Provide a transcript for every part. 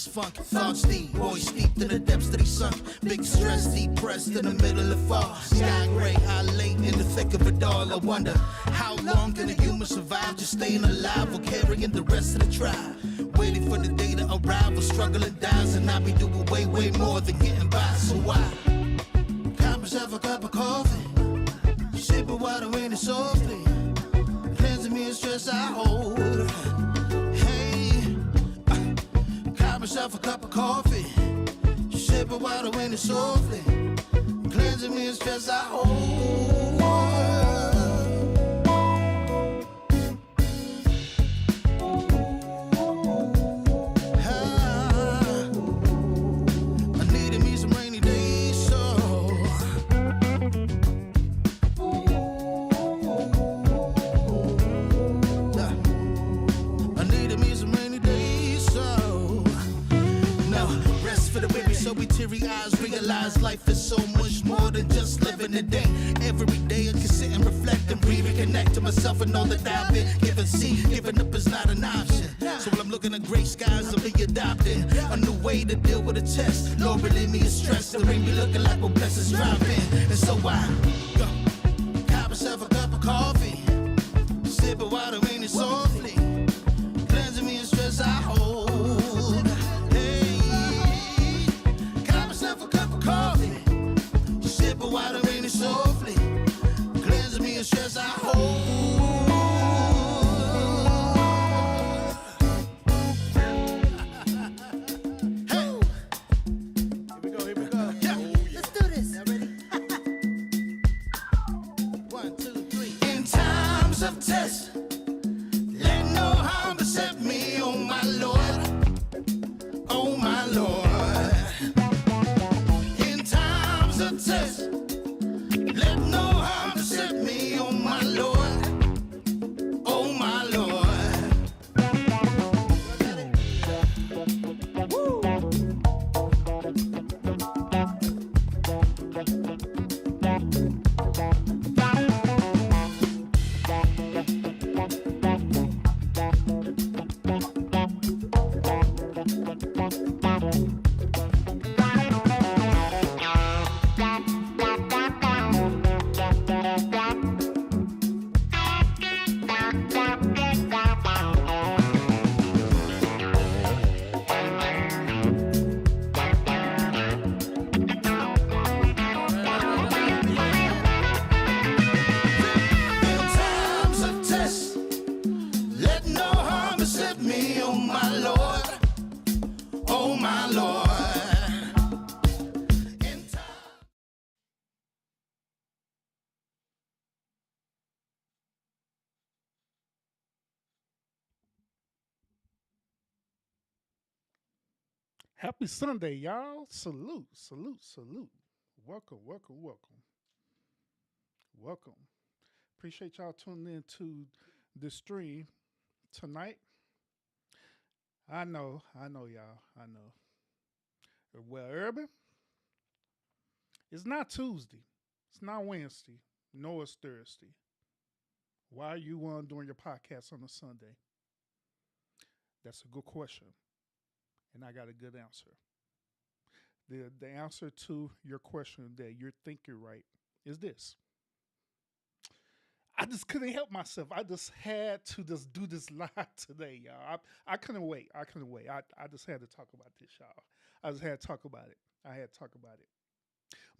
this funk. Thoughts deep, boys steeped in the depths that he sunk. Big stress, depressed in the middle of fall. Sky gray, I lay in the thick of it all. I wonder, how long can a human survive just staying alive or carrying the rest of the tribe? Waiting for the day to arrive or struggling dies, and I be doing way, way more than getting by. So why? Cop myself a cup of coffee, sipping water in it softly, cleansing me of stress I hold. Hey, cop myself a cup of coffee, sipping water in it softly, cleansing me of stress I hold. Realize life is so much more than just living a day. Every day I can sit and reflect and breathe and connect to myself and all that I've been given. See, giving up is not an option. So when I'm looking at gray skies, I'll be adopting a new way to deal with a test. Lord, relieve me of stress. The ring be looking like what blessings dropping. And so I go, cop myself a cup of coffee, sipping water in it softly, cleansing me of stress I hold. Water in it softly, cleansing me of stress I hold. Hey, here we go. Yeah. Let's do this. Y'all ready? 1, 2, 3. In times of test, let no harm beset me, oh my Lord, oh my Lord. In times of test, let no harm beset me, oh my Lord, oh my Lord. Woo. Happy Sunday, y'all. Salute, salute, salute. Welcome, welcome, welcome. Welcome. Appreciate y'all tuning in to the stream tonight. I know, y'all. I know. Well, Urban, it's not Tuesday. It's not Wednesday. Nor it's Thursday. Why are you doing your podcast on a Sunday? That's a good question. And I got a good answer. The answer to your question that you're thinking right is this. I just couldn't help myself. I just had to just do this live today, y'all. I couldn't wait. I just had to talk about this, y'all. I just had to talk about it.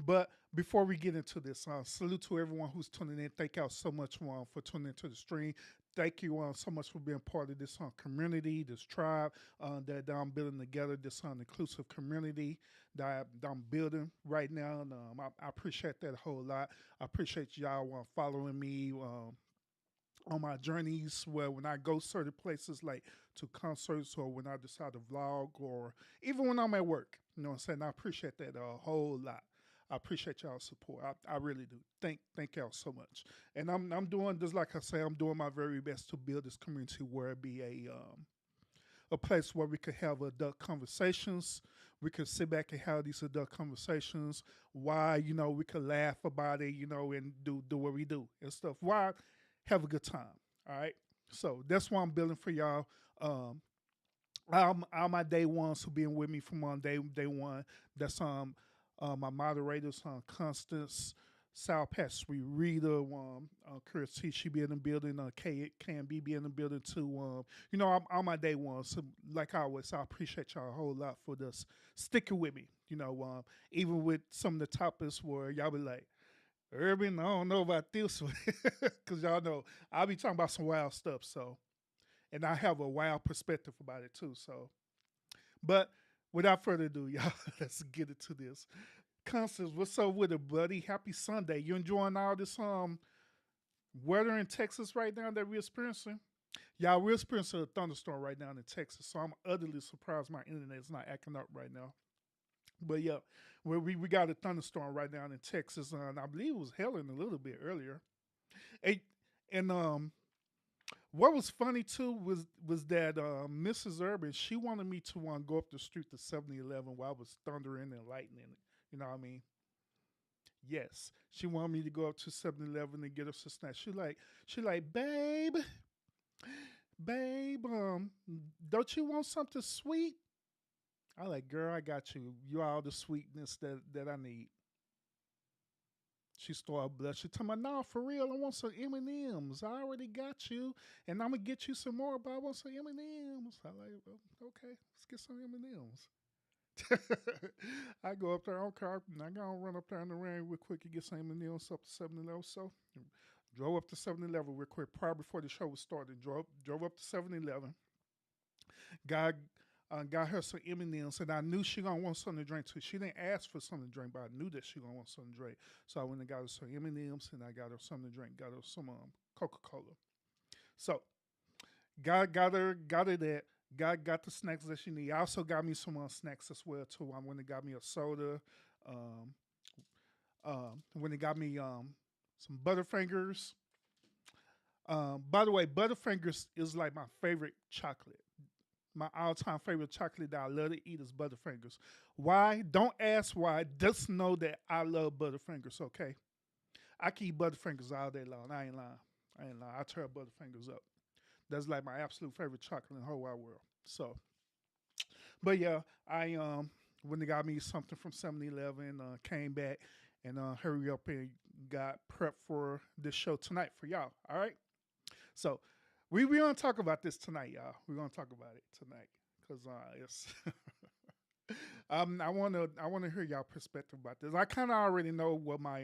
But before we get into this, salute to everyone who's tuning in. Thank y'all so much for tuning into the stream. Thank you so much for being part of this community, this tribe that I'm building together, this inclusive community that I'm building right now. And I appreciate that a whole lot. I appreciate y'all following me on my journeys where when I go certain places like to concerts or when I decide to vlog or even when I'm at work. You know what I'm saying? I appreciate that a whole lot. I appreciate y'all's support. I really do. Thank y'all so much. And I'm doing this, like I say, I'm doing my very best to build this community where it be a place where we could have adult conversations. We could sit back and have these adult conversations. Why, we could laugh about it, and do what we do and stuff. Why have a good time. All right. So that's what I'm building for y'all. all my day ones who been with me from day one. That's my moderators, Constance, Sal Pat, Sweet Rita, Chris T, she be in the building, KMB be in the building too. All my day ones. So like always, I appreciate y'all a whole lot for this sticking with me. Even with some of the topics where y'all be like, Urban, I don't know about this one, because y'all know I'll be talking about some wild stuff. So, and I have a wild perspective about it too. So, but without further ado, y'all, let's get into this. Constance, what's up with it, buddy? Happy Sunday. You enjoying all this weather in Texas right now that we're experiencing? Y'all, we're experiencing a thunderstorm right now in Texas, so I'm utterly surprised my internet is not acting up right now. But yeah, we got a thunderstorm right now in Texas, and I believe it was hailing a little bit earlier. Hey, and what was funny too was that Mrs. Urban, she wanted me to go up the street to 7-Eleven while it was thundering and lightning. You know what I mean? Yes, she wanted me to go up to 7-Eleven and get her some snacks. She like, babe, don't you want something sweet? I like, girl, I got you. You all the sweetness that I need. She started blushing. Tell me, nah, for real, I want some M&Ms. I already got you, and I'm gonna get you some more, but I want some M&Ms. I like, okay, let's get some M&Ms. I go up there, okay, I gotta run up there in the rain real quick and get some M&Ms up to 7-Eleven. So, drove up to 7-Eleven real quick prior before the show was started. Drove up to 7-Eleven. Got her some M&Ms, and I knew she gonna want something to drink too. She didn't ask for something to drink, but I knew that she gonna want something to drink. So I went and got her some M&Ms, and I got her something to drink. Got her some Coca-Cola. So got her that. Got the snacks that she need. I also got me some snacks as well too. I went and got me a soda. Um, went and got me some Butterfingers. By the way, Butterfingers is like my favorite chocolate. My all-time favorite chocolate that I love to eat is Butterfingers. Why? Don't ask why. Just know that I love Butterfingers. Okay, I can eat Butterfingers all day long. I ain't lying. I tear Butterfingers up. That's like my absolute favorite chocolate in the whole wide world. So, but yeah, I when they got me something from 7-Eleven, came back and hurry up and got prepped for this show tonight for y'all. All right. So we gonna talk about this tonight, y'all. We're gonna talk about it tonight because it's. I wanna hear y'all perspective about this. I kind of already know what my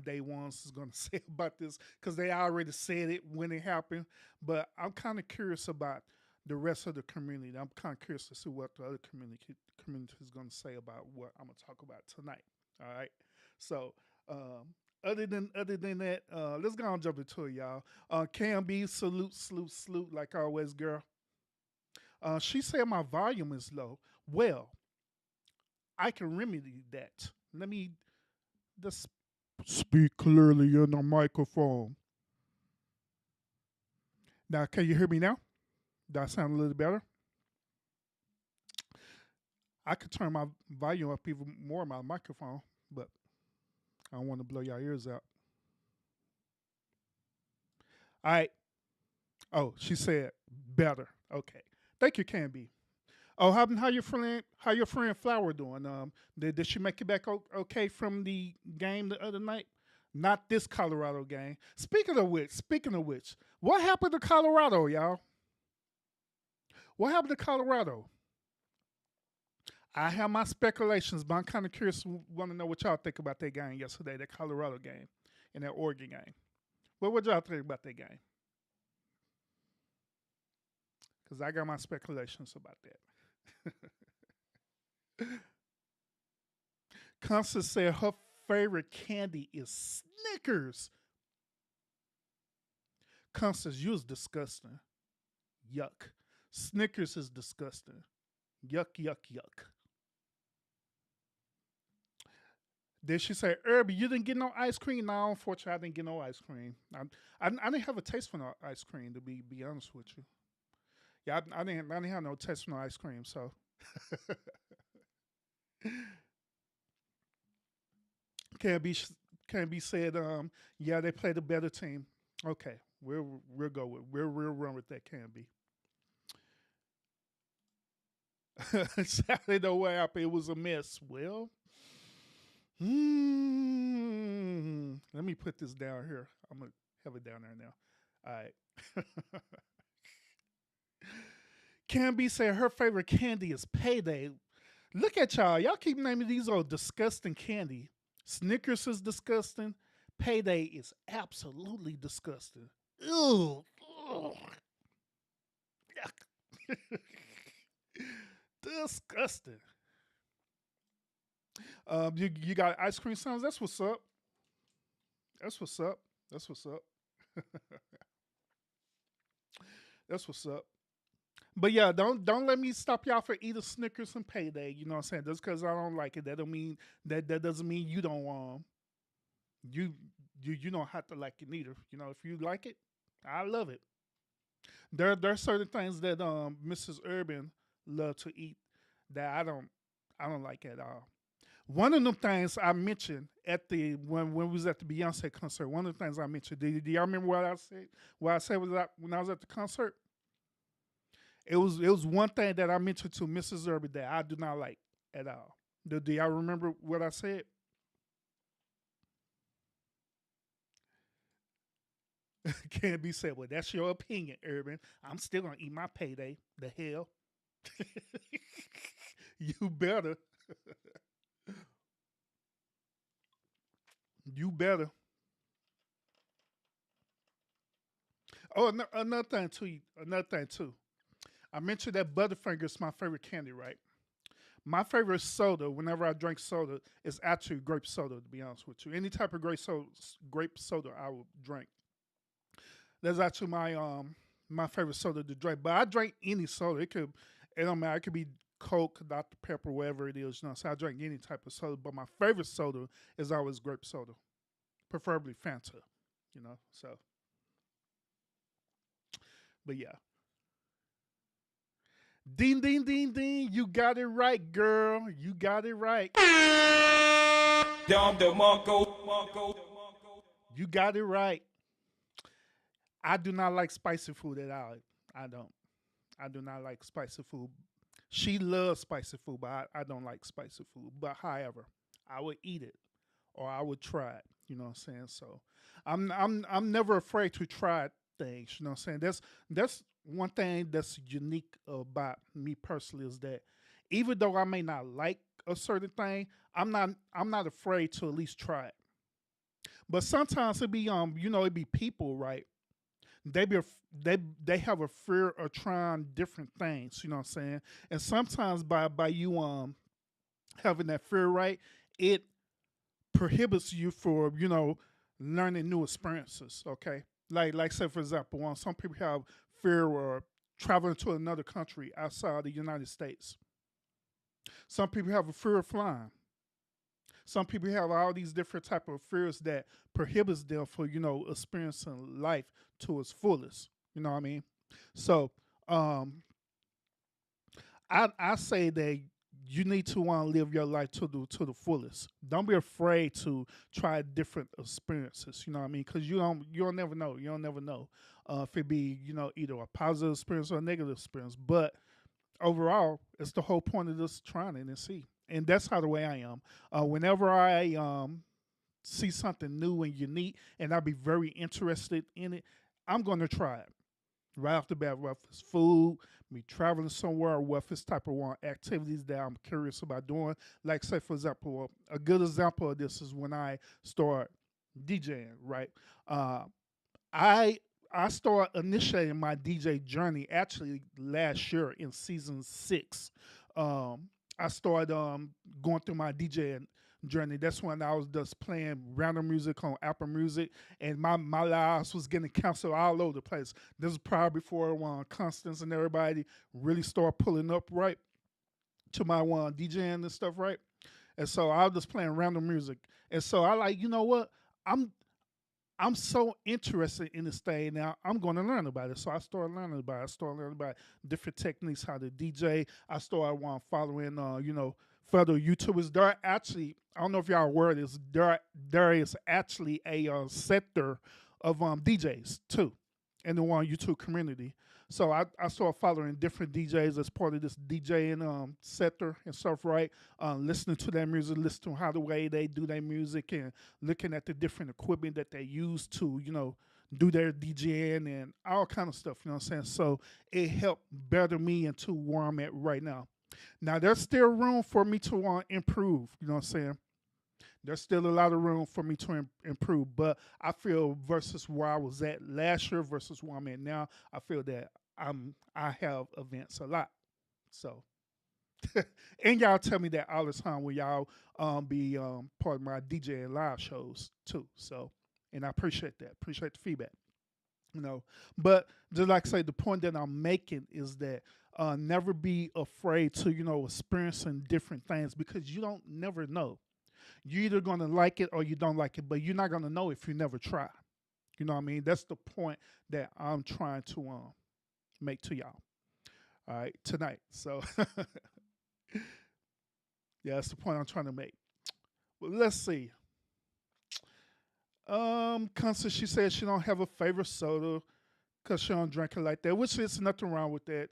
day ones is gonna say about this because they already said it when it happened. But I'm kind of curious about the rest of the community. I'm kind of curious to see what the other community is gonna say about what I'm gonna talk about tonight. All right. So other than that, let's go and jump into it, y'all. KMB, salute, like always, girl. She said my volume is low. Well, I can remedy that. Let me just speak clearly in the microphone. Now, can you hear me now? Does that sound a little better? I could turn my volume up even more on my microphone, but I don't want to blow your ears out. All right. Oh, she said better. Okay. Thank you, Canby. Oh, how your friend Flower doing? Did she make it back okay from the game the other night? Not this Colorado game. Speaking of which, what happened to Colorado, y'all? What happened to Colorado? I have my speculations, but I'm kind of curious. Want to know what y'all think about that game yesterday, that Colorado game, and that Oregon game. What y'all think about that game? Because I got my speculations about that. Constance said her favorite candy is Snickers. Constance, you was disgusting. Yuck. Snickers is disgusting. Yuck. Then she said, Irby, you didn't get no ice cream? No, unfortunately, I didn't get no ice cream. I didn't have a taste for no ice cream, to be honest with you. Yeah, I didn't have no taste for no ice cream, so. Can't be said. Yeah, they played a better team. Okay, we'll go with we'll run with that. Can be. Saturday no way up. It was a mess. Well, let me put this down here. I'm gonna have it down there now. All right. Canby said her favorite candy is Payday. Look at y'all. Y'all keep naming these old disgusting candy. Snickers is disgusting. Payday is absolutely disgusting. Ew. Ugh. Disgusting. You got ice cream sounds. That's what's up. That's what's up. That's what's up. That's what's up. But yeah, don't let me stop y'all for eating Snickers and Payday. You know what I'm saying? Just because I don't like it, that don't mean that doesn't mean you don't you you don't have to like it neither. You know, if you like it, I love it. There are certain things that Mrs. Urban love to eat that I don't like at all. One of them things I mentioned at the when we was at the Beyonce concert. One of the things I mentioned. Do y'all remember what I said? What I said was that when I was at the concert. It was one thing that I mentioned to Mrs. Urban that I do not like at all. Do y'all remember what I said? Can't be said. Well, that's your opinion, Urban. I'm still gonna eat my Payday. The hell, you better. You better. Oh, another thing too. Another thing too. I mentioned that Butterfinger is my favorite candy, right? My favorite soda, whenever I drink soda, is actually grape soda. To be honest with you, any type of grape soda, I will drink. That's actually my favorite soda to drink. But I drink any soda. It don't matter. It could be Coke, Dr Pepper, whatever it is. You know, so I drink any type of soda. But my favorite soda is always grape soda, preferably Fanta. You know, so but yeah. Ding ding ding ding. You got it right, girl. You got it right. Dom DeMarco. You got it right. I do not like spicy food at all. I don't. I do not like spicy food. She loves spicy food, but I don't like spicy food. But however, I would eat it or I would try it. You know what I'm saying? So I'm never afraid to try things. You know what I'm saying? That's one thing that's unique about me personally is that even though I may not like a certain thing, I'm not afraid to at least try it. But sometimes it be it be people, right? They be they have a fear of trying different things, you know what I'm saying? And sometimes by you having that fear, right, it prohibits you for, learning new experiences, okay? Like say for example, some people have fear or traveling to another country outside the United States. Some people have a fear of flying. Some people have all these different type of fears that prohibits them for experiencing life to its fullest. You know what I mean? So um, I say that you need to want to live your life to the fullest. Don't be afraid to try different experiences. You know what I mean? Because you'll never know. You'll never know if it be either a positive experience or a negative experience. But overall, it's the whole point of this trying it and see. And that's how the way I am. Whenever I see something new and unique, and I'll be very interested in it, I'm going to try it right off the bat. Whether it's food, me traveling somewhere, or whether it's type of activities that I'm curious about doing. Like say for example, a good example of this is when I start DJing. Right, I I started initiating my DJ journey actually last year in season 6. I started going through my DJing journey. That's when I was just playing random music on Apple Music, and my lives was getting canceled all over the place. This is probably before Constance and everybody really started pulling up right to my DJing and stuff, right? And so I was just playing random music, and so I like, you know what? I'm I'm so interested in this thing now. I'm going to learn about it. So I started learning about it. I started learning about different techniques, how to DJ. I started following, further YouTubers. There are actually, I don't know if y'all are aware of this, there is actually a sector of DJs too in the YouTube community. So I started following different DJs as part of this DJing sector and stuff, right? Listening to their music, listening to how the way they do their music, and looking at the different equipment that they use to, do their DJing and all kind of stuff. You know what I'm saying? So it helped better me into where I'm at right now. Now there's still room for me to improve. You know what I'm saying? There's still a lot of room for me to improve, but I feel versus where I was at last year versus where I'm at now, I feel that I have advanced a lot. So, and y'all tell me that all the time when y'all be part of my DJ and live shows too. So, and I appreciate that. Appreciate the feedback. But just like I say, the point that I'm making is that never be afraid to experiencing different things because you don't never know. You're either gonna like it or you don't like it, but you're not gonna know if you never try. You know what I mean? That's the point that I'm trying to make to y'all. All right, tonight. So yeah, that's the point I'm trying to make. Well, let's see. Constance, she said she don't have a favorite soda because she don't drink it like that, which is nothing wrong with that.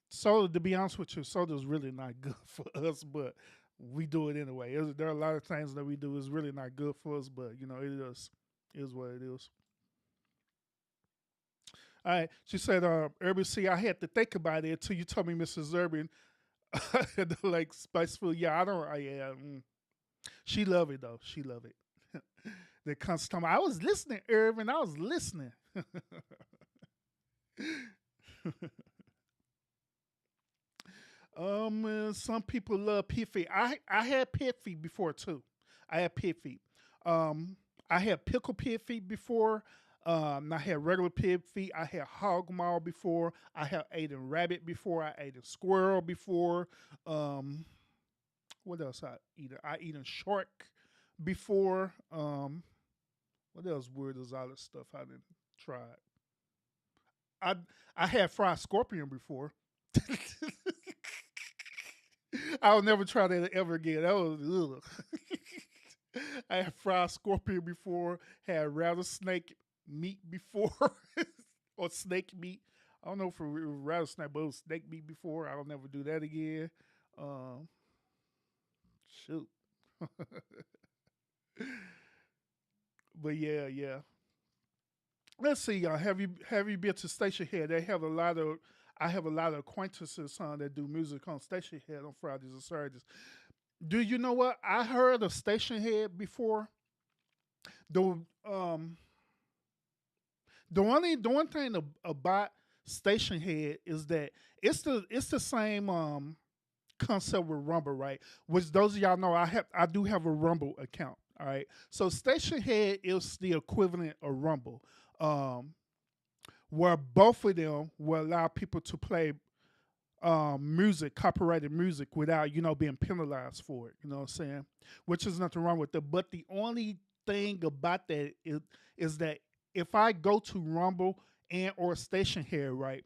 Soda, to be honest with you, soda is really not good for us, but we do it anyway. There are a lot of things that we do is really not good for us, but it is what it is. All right. She said, Urban, see, I had to think about it until you told me, Mrs. Urban, like spice food. Yeah, I don't. Yeah. She love it though. She love it. The constant time. I was listening, Irvin. I was listening. Some people love pit feet. I had pit feet before too. I had pit feet. I had pickle pit feet before. I had regular pig feet. I had hog maw before. I have eaten rabbit before. I ate a squirrel before. What else I eat? I eaten shark before. What else weird is all this stuff I didn't try? I I had fried scorpion before. I'll never try that ever again. That was ugh. I had fried scorpion before. Had rattlesnake meat before, or snake meat. I don't know if it was rattlesnake, but it was snake meat before. I'll never do that again. Um, Shoot. But yeah, yeah. Let's see, y'all. Have you been to Station Head? They have a lot of. I have a lot of acquaintances that do music on Station Head on Fridays and Saturdays. Do you know what? I heard of Station Head before. The um the one thing about Station Head is that it's the same concept with Rumble, right? Which those of y'all know, I do have a Rumble account. All right, so Station Head is the equivalent of Rumble, um, where both of them will allow people to play music, copyrighted music, without being penalized for it. You know what I'm saying? Which is nothing wrong with that. But the only thing about that is that if I go to Rumble and or Station Head, right,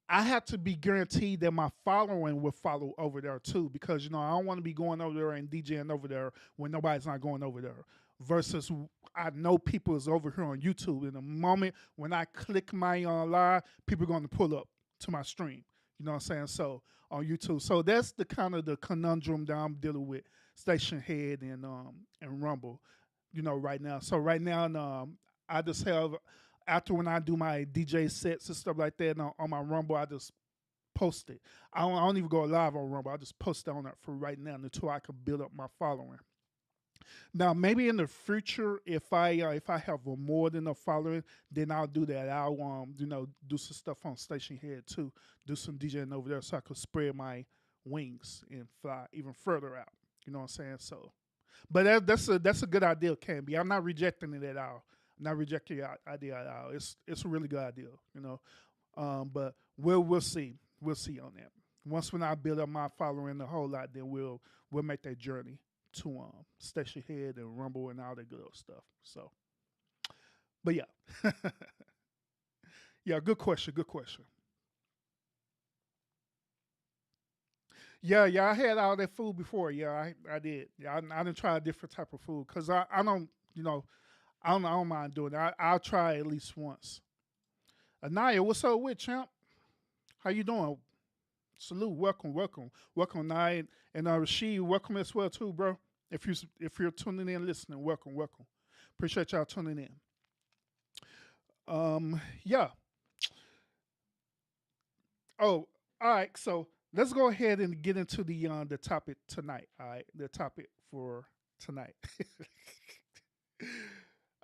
I have to be guaranteed that my following will follow over there too, because I don't want to be going over there and DJing over there when nobody's not going over there. Versus, I know people is over here on YouTube. In the moment when I click my live, people are going to pull up to my stream. You know what I'm saying? So on YouTube, so that's the kind of the conundrum that I'm dealing with Station Head and Rumble. Right now. So right now, I just have, after when I do my DJ sets and stuff like that on my Rumble, I just post it. I don't even go live on Rumble. I just post it on that for right now until I can build up my following. Now, maybe in the future, if I have more than a following, then I'll do that. I'll do some stuff on Station Head too, do some DJing over there, so I could spread my wings and fly even further out. You know what I'm saying? So, but that's a good idea, Canby. I'm not rejecting it at all. I'm not rejecting your idea at all. It's a really good idea. But we'll see. We'll see on that. Once when I build up my following a whole lot, then we'll make that journey to Station Head and Rumble and all that good old stuff. So, but yeah, yeah, good question. Good question. Yeah, yeah, I had all that food before. Yeah, I did. Yeah, I didn't try a different type of food because I don't I don't mind doing it. I'll try at least once. Anaya, what's up with champ? How you doing? Salute, welcome, Anaya, and Rashid, welcome as well too, bro. If you're tuning in, listening, welcome. Appreciate y'all tuning in. Yeah. Oh, all right. So let's go ahead and get into the topic tonight. All right, the topic for tonight.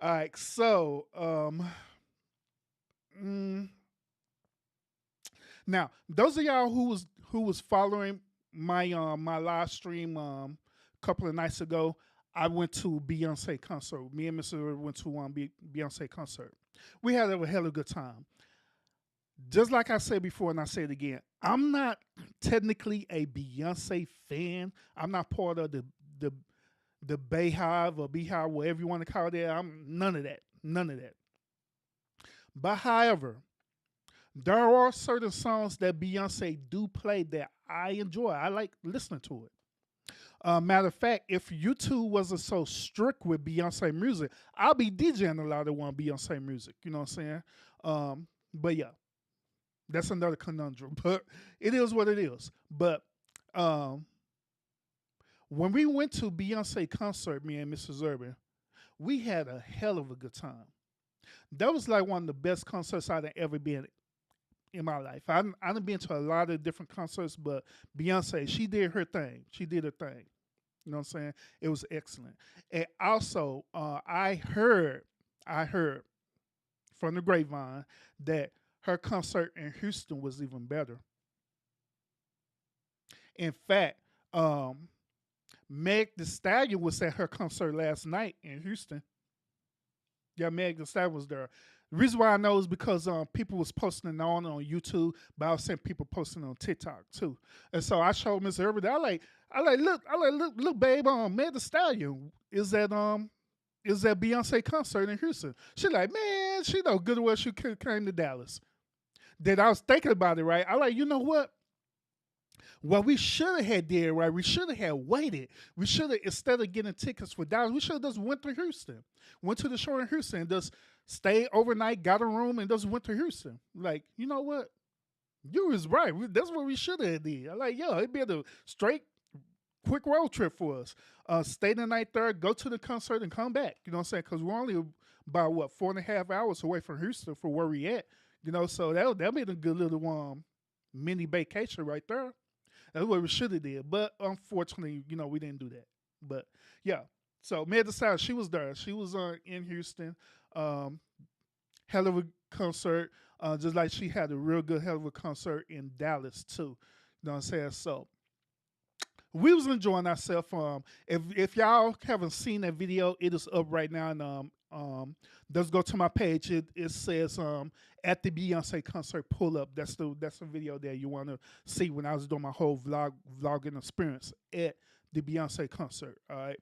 All right. So mm, now those of y'all who was following my live stream a couple of nights ago, I went to Beyonce concert. Me and Mr. went to Beyonce concert. We had a hell of a good time. Just like I said before, and I say it again, I'm not technically a Beyonce fan. I'm not part of the the Bayhive or Beehive, whatever you want to call it. I'm none of that. None of that. But however, there are certain songs that Beyonce do play that I enjoy. I like listening to it. Matter of fact, if YouTube wasn't so strict with Beyonce music, I'll be DJing a lot of one Beyonce music. You know what I'm saying? But yeah, that's another conundrum. But it is what it is. But um, when we went to Beyonce concert, me and Mrs. Urban, we had a hell of a good time. That was like one of the best concerts I'd ever been in my life. I've been to a lot of different concerts, but Beyonce, she did her thing. She did her thing. You know what I'm saying? It was excellent. And also, I heard from the grapevine that her concert in Houston was even better. In fact, Meg The Stallion was at her concert last night in Houston. Yeah, Meg Thee Stallion was there. The reason why I know is because people was posting on YouTube, but I was seeing people posting on TikTok too. And so I showed Miss Herbert. Look, babe, Meg Thee Stallion is that Beyonce concert in Houston. She like, man, she know good and well she came to Dallas. Then I was thinking about it, right? I like, you know what? What we should have had did, right? We should have had waited. We should have, instead of getting tickets for Dallas, we should have just went to Houston. Went to the show in Houston and just stayed overnight, got a room, and just went to Houston. Like, you know what? You was right. That's what we should have did. I like, yo, it'd be a straight, quick road trip for us. Stay the night there, go to the concert, and come back. You know what I'm saying? Because we're only about, 4.5 hours away from Houston for where we at. You know, so that'd be a good little mini vacation right there. That's what we should have did. But unfortunately, we didn't do that. But yeah. So Meg Thee Stallion, she was there. She was in Houston. Hell of a concert. Just like she had a real good hell of a concert in Dallas too. You know what I'm saying? So we was enjoying ourselves. If y'all haven't seen that video, it is up right now. And just go to my page. It says at the Beyonce concert pull up. That's the video that you want to see when I was doing my whole vlogging experience at the Beyonce concert. All right.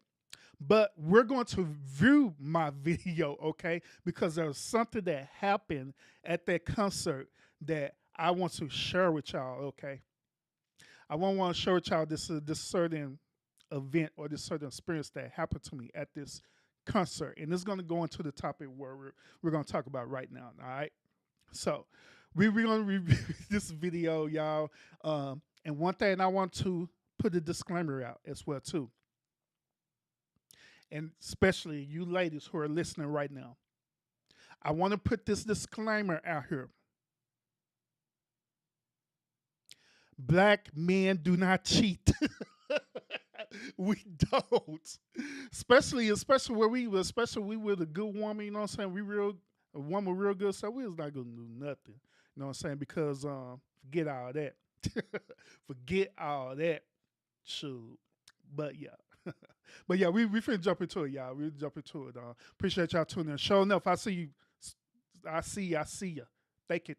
But we're going to view my video, okay? Because there's something that happened at that concert that I want to share with y'all, okay? I want to share with y'all this certain event or this certain experience that happened to me at this concert. And it's going to go into the topic where we're going to talk about right now, all right? So we're going to review this video, y'all. And one thing I want to put a disclaimer out as well, too. And especially you ladies who are listening right now. I want to put this disclaimer out here. Black men do not cheat. We don't. Especially where we were a good woman, you know what I'm saying? A woman real good, so we was not gonna do nothing. You know what I'm saying? Because forget all that. Forget all that. Shoot. But yeah. But yeah, we finna jump into it, y'all. We'll jump into it. Appreciate y'all tuning in. Sure enough, I see you. I see you. Thank you.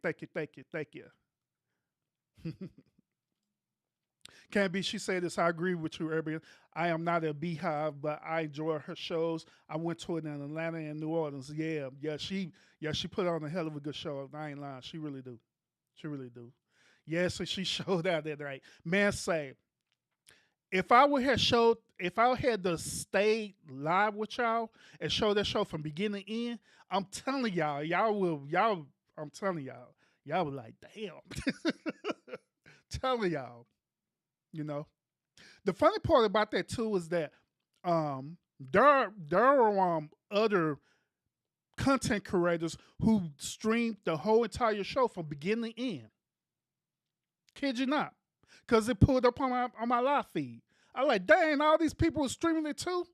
Can't be. She said this. I agree with you, Urban. I am not a beehive, but I enjoy her shows. I went to it in Atlanta and New Orleans. Yeah. She put on a hell of a good show. I ain't lying. She really do. Yeah, so she showed out that night. Man, say, if I had to stay live with y'all and show that show from beginning to end, I'm telling y'all I'm telling y'all. Y'all was like, damn. Telling y'all, you know. The funny part about that too is that there are other content creators who streamed the whole entire show from beginning to end. Kid you not. Because it pulled up on my live feed. I like, dang, all these people were streaming it too.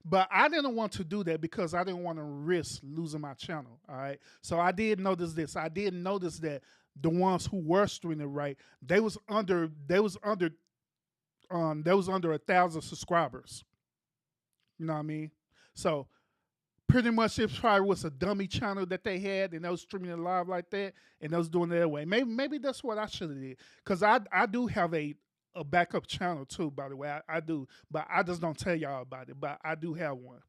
But I didn't want to do that because I didn't want to risk losing my channel. All right. So I did notice this. I did notice that the ones who were streaming it right, they was under 1,000 subscribers. You know what I mean? So pretty much it probably was a dummy channel that they had and they was streaming it live like that and they was doing it that way. Maybe that's what I should have did. Because I do have a backup channel too, by the way. I do. But I just don't tell y'all about it. But I do have one.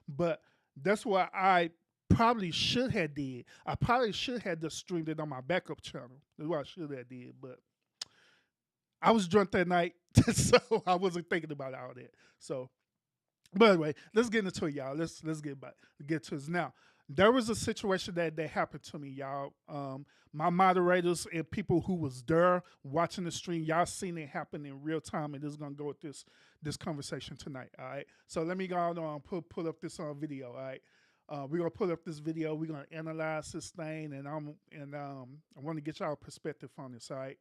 But that's what I probably should have did. I probably should have just streamed it on my backup channel. That's what I should have did. But I was drunk that night, so I wasn't thinking about all that. So, but anyway, let's get into it, y'all. Let's get to this now. There was a situation that happened to me, y'all. My moderators and people who was there watching the stream, y'all seen it happen in real time, and this is gonna go with this conversation tonight. All right. So let me go on pull up this video. All right. We're gonna pull up this video. We're gonna analyze this thing, and I want to get y'all perspective on this. All right.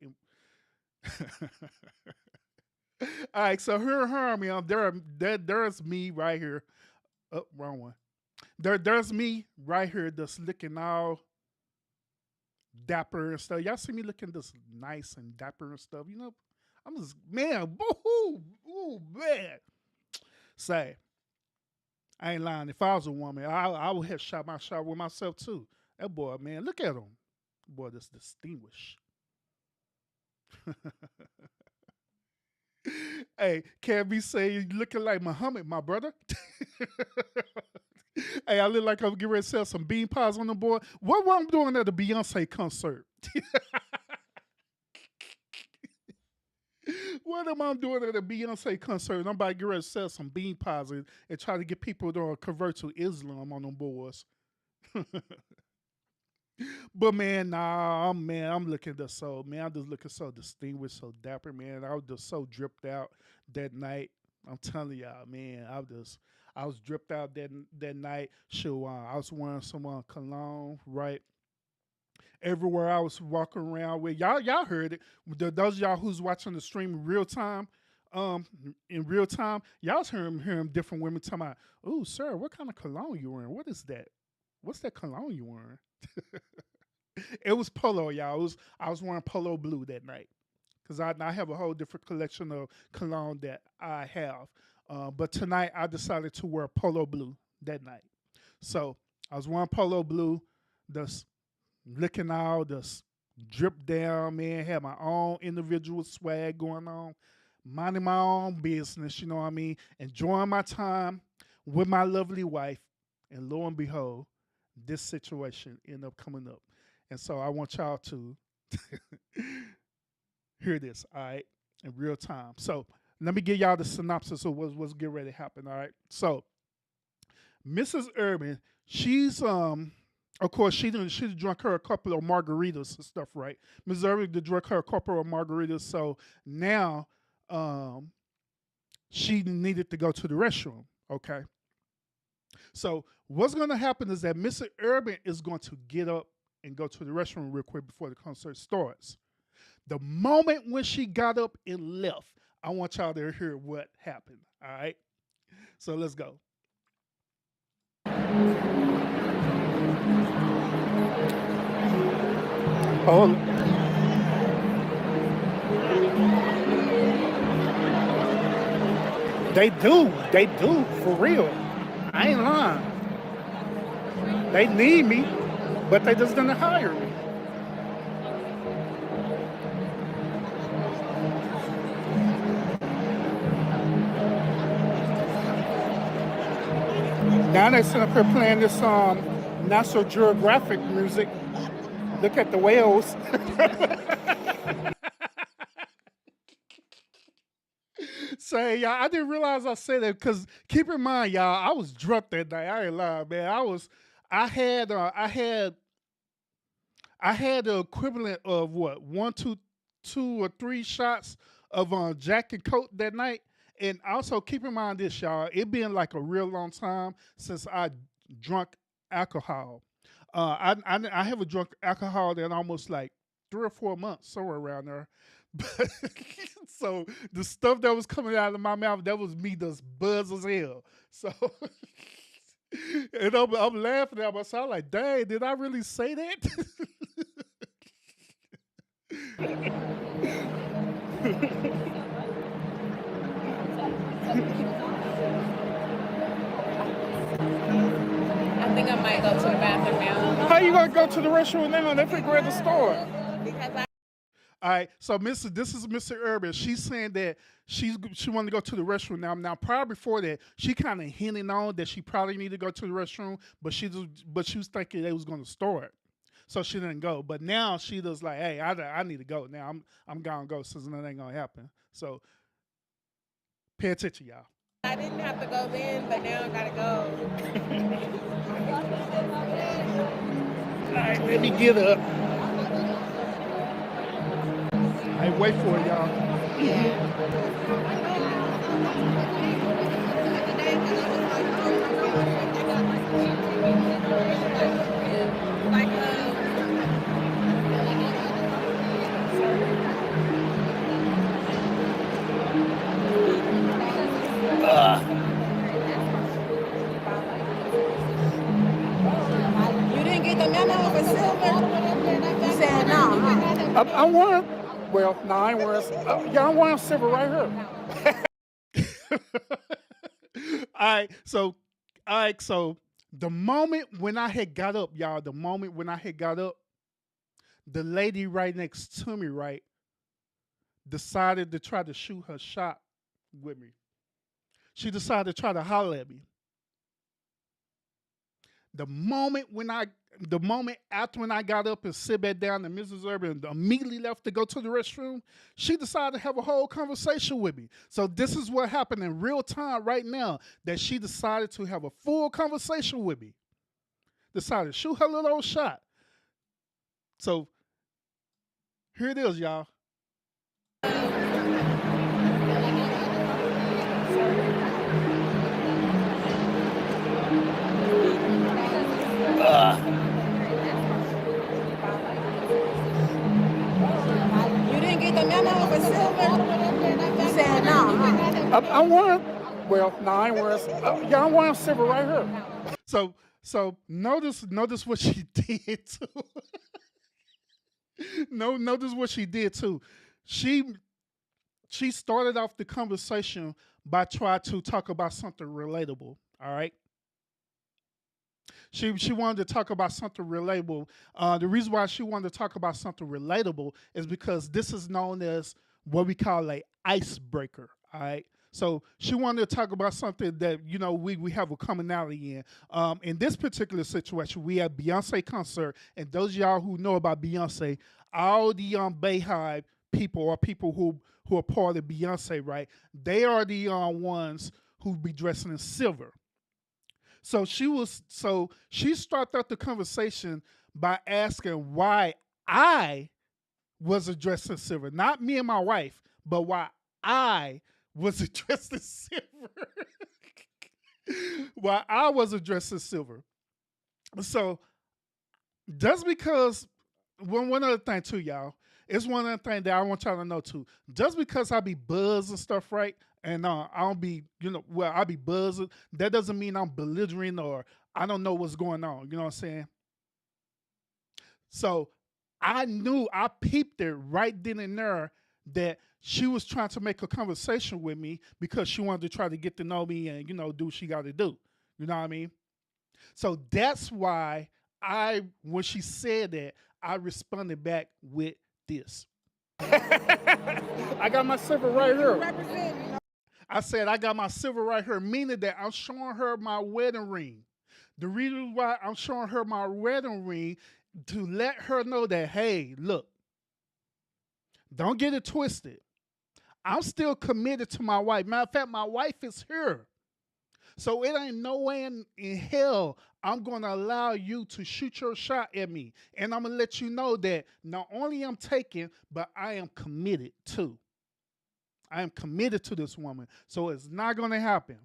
All right, so here I am. There's me right here. Oh, wrong one. There's me right here, just looking all dapper and stuff. Y'all see me looking just nice and dapper and stuff. You know, I'm just man, ooh, man. Say, I ain't lying. If I was a woman, I would have shot my shot with myself too. That boy, man, look at him. Boy, that's distinguished. Hey, can't be saying you looking like Muhammad, my brother. Hey, I look like I'm getting ready to sell some bean pies on the board. What I'm doing at a Beyonce concert? What am I doing at a Beyonce concert? I'm about to get ready to sell some bean pies and try to get people to convert to Islam on them boards. But man, I'm looking just so man. I'm just looking so distinguished, so dapper, man. I was just so dripped out that night. I'm telling y'all, man. I was dripped out that night. Sure, I was wearing some cologne, right? Everywhere I was walking around with y'all heard it. Those of y'all who's watching the stream in real time, y'all's hearing different women talking about, "Oh, sir, what kind of cologne you wearing? What is that? What's that cologne you wearing?" It was polo, y'all. I was wearing polo blue that night because I have a whole different collection of cologne that I have. But tonight I decided to wear polo blue that night. So I was wearing polo blue, just looking all just drip down, man. Had my own individual swag going on, minding my own business. You know what I mean? Enjoying my time with my lovely wife, and lo and behold, this situation ended up coming up. And so I want y'all to hear this, all right, in real time. So let me give y'all the synopsis of what's getting ready to happen, all right? So Mrs. Urban, she's of course she drunk her a couple of margaritas and stuff, right? Mrs. Urban did drink her a couple of margaritas, so now she needed to go to the restroom, okay? So what's going to happen is that Mr. Urban is going to get up and go to the restroom real quick before the concert starts. The moment when she got up and left, I want y'all to hear what happened, all right? So let's go. Hold on. They do, for real. I ain't lying. They need me, but they just gonna hire me. Now they sitting up here playing this National Geographic music. Look at the whales. So y'all, I didn't realize I said that because keep in mind, y'all, I was drunk that night. I ain't lying, man. I had I had the equivalent of what two or three shots of Jack and Coke that night. And also keep in mind this, y'all. It been like a real long time since I drunk alcohol. I haven't drunk alcohol in almost like 3 or 4 months, somewhere around there. But so the stuff that was coming out of my mouth, that was me just buzz as hell. So and I'm laughing at myself like, dang, did I really say that? I think I might go to the bathroom now. How you gonna go to the restroom now? They figure at the store. Because I All right, so this is Mr. Urban. She's saying that she wanted to go to the restroom now. Now, prior before that, she kind of hinted on that she probably need to go to the restroom, but she was thinking they was going to store it, so she didn't go. But now she was like, hey, I need to go now. I'm gonna go since nothing ain't gonna happen. So pay attention, y'all. didn't have to go then, but now I gotta go. All right, let me get up. Hey, wait for it, y'all. You didn't get the memo for silver? You said no, huh? I'm wearing. Well, no, I ain't wearing. Yeah, I'm wearing silver right here. All right, so the moment when I had got up, y'all, the lady right next to me, right, decided to try to shoot her shot with me. She decided to try to holler at me. The moment after when I got up and sit back down, and Mrs. Urban immediately left to go to the restroom, she decided to have a whole conversation with me. So this is what happened in real time right now, that she decided to have a full conversation with me. Decided to shoot her little old shot. So here it is, y'all. You didn't get the memo for silver? You said no, huh? I'm wearing. Well, no, I ain't wearing. Yeah, I'm wearing silver right here. So notice what she did too. Notice what she did too. She started off the conversation by trying to talk about something relatable. All right. She wanted to talk about something relatable. The reason why she wanted to talk about something relatable is because this is known as what we call a icebreaker. All right. So she wanted to talk about something that we have a commonality in. In this particular situation, we had Beyonce concert, and those of y'all who know about Beyonce, all the Bayhive people or people who are part of Beyonce, right? They are the ones who be dressing in silver. So she started out the conversation by asking why I was addressed in silver. Not me and my wife, but why I was addressed in silver. Why I was addressed in silver. So just because one other thing too, y'all. It's one other thing that I want y'all to know too. Just because I be buzzed and stuff, right? And I don't be, I be buzzing. That doesn't mean I'm belligerent or I don't know what's going on. You know what I'm saying? So I peeped it right then and there that she was trying to make a conversation with me because she wanted to try to get to know me and, do what she got to do. You know what I mean? So that's why when she said that, I responded back with this. I got my silver right here. I said, I got my silver right here, meaning that I'm showing her my wedding ring. The reason why I'm showing her my wedding ring to let her know that, hey, look, don't get it twisted. I'm still committed to my wife. Matter of fact, my wife is here. So it ain't no way in hell I'm going to allow you to shoot your shot at me. And I'm going to let you know that not only I'm taking, but I am committed too. I am committed to this woman. So it's not going to happen.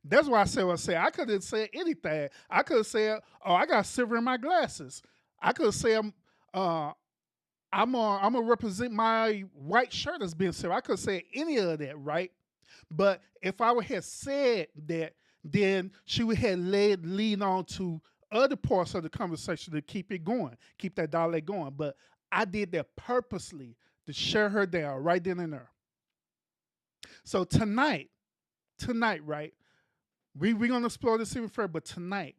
That's why I said what I said. I could have said anything. I could have said, oh, I got silver in my glasses. I could have said, I'm gonna represent my white shirt as being silver. I could have said any of that, right? But if I would have said that, then she would have lead on to other parts of the conversation to keep it going, keep that dialogue going. But I did that purposely to share her down right then and there. So tonight, right? We're going to explore this even further, but tonight,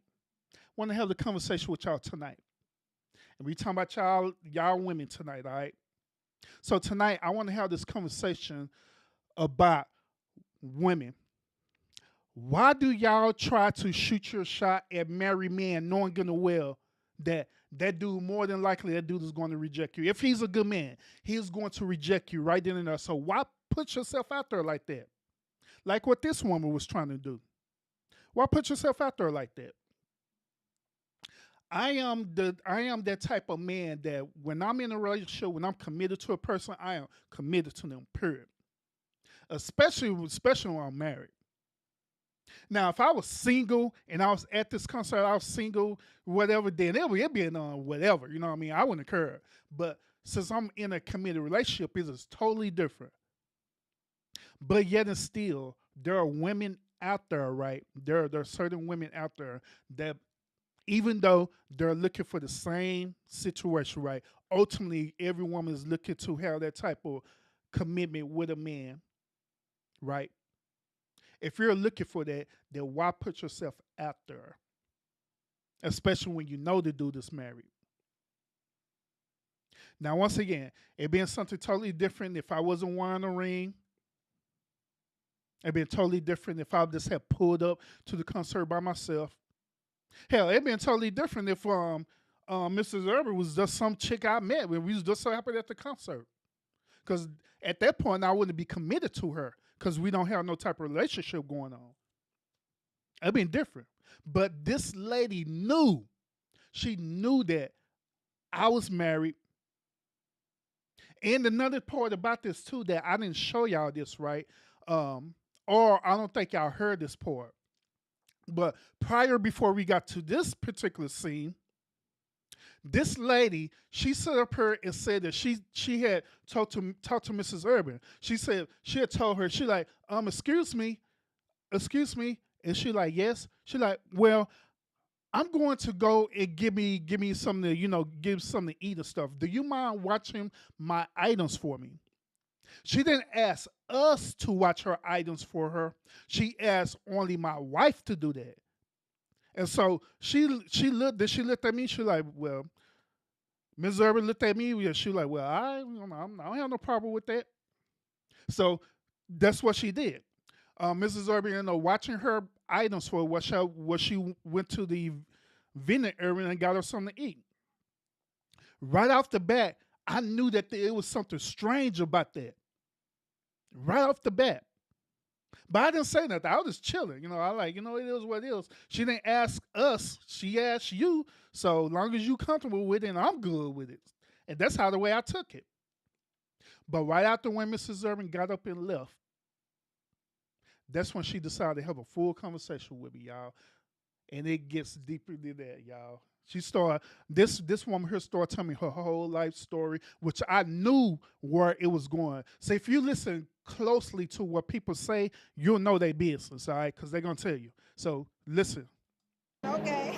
I want to have the conversation with y'all tonight. And we talking about y'all women tonight, all right? So tonight, I want to have this conversation about women. Why do y'all try to shoot your shot at married men knowing good and well that dude, more than likely, that dude is going to reject you? If he's a good man, he's going to reject you right then and there. So why put yourself out there like that? Like what this woman was trying to do. Why put yourself out there like that? I am that type of man that when I'm in a relationship, when I'm committed to a person, I am committed to them, period. Especially when I'm married. Now, if I was single and I was at this concert, I was single, whatever, then it'd be on whatever, you know what I mean? I wouldn't care. But since I'm in a committed relationship, it is totally different. But yet and still, there are women out there, right? There are certain women out there that even though they're looking for the same situation, right? Ultimately, every woman is looking to have that type of commitment with a man, right? If you're looking for that, then why put yourself out there? Especially when you know the dude is married. Now, once again, it being something totally different if I wasn't wearing a ring. It'd been totally different if I just had pulled up to the concert by myself. Hell, it'd been totally different if Mrs. Urban was just some chick I met when we was just so happy at the concert. Because at that point, I wouldn't be committed to her because we don't have no type of relationship going on. It'd been different. But this lady knew. She knew that I was married. And another part about this, too, that I didn't show y'all this, right? Or I don't think y'all heard this part. But before we got to this particular scene, this lady, she stood up here and said that she had talked to Mrs. Urban. She said she had told her, she like, excuse me, and she like, yes. She like, well, I'm going to go and give me something to, give something to eat and stuff. Do you mind watching my items for me? She didn't ask us to watch her items for her. She asked only my wife to do that. And so she looked at me. She like, well, Ms. Urban looked at me. And she like, well, I don't have no problem with that. So that's what she did. Mrs. Urban, watching her items for what she went to the vending area and got her something to eat. Right off the bat, I knew that there was something strange about that. Right off the bat. But I didn't say nothing. I was just chilling. I like, it is what it is. She didn't ask us. She asked you. So long as you comfortable with it, and I'm good with it. And that's how the way I took it. But right after when Mrs. Urban got up and left, that's when she decided to have a full conversation with me, y'all. And it gets deeper than that, y'all. She started, this woman here started telling me her whole life story, which I knew where it was going. So if you listen closely to what people say, you'll know their business, all right? Because they're going to tell you. So listen. Okay.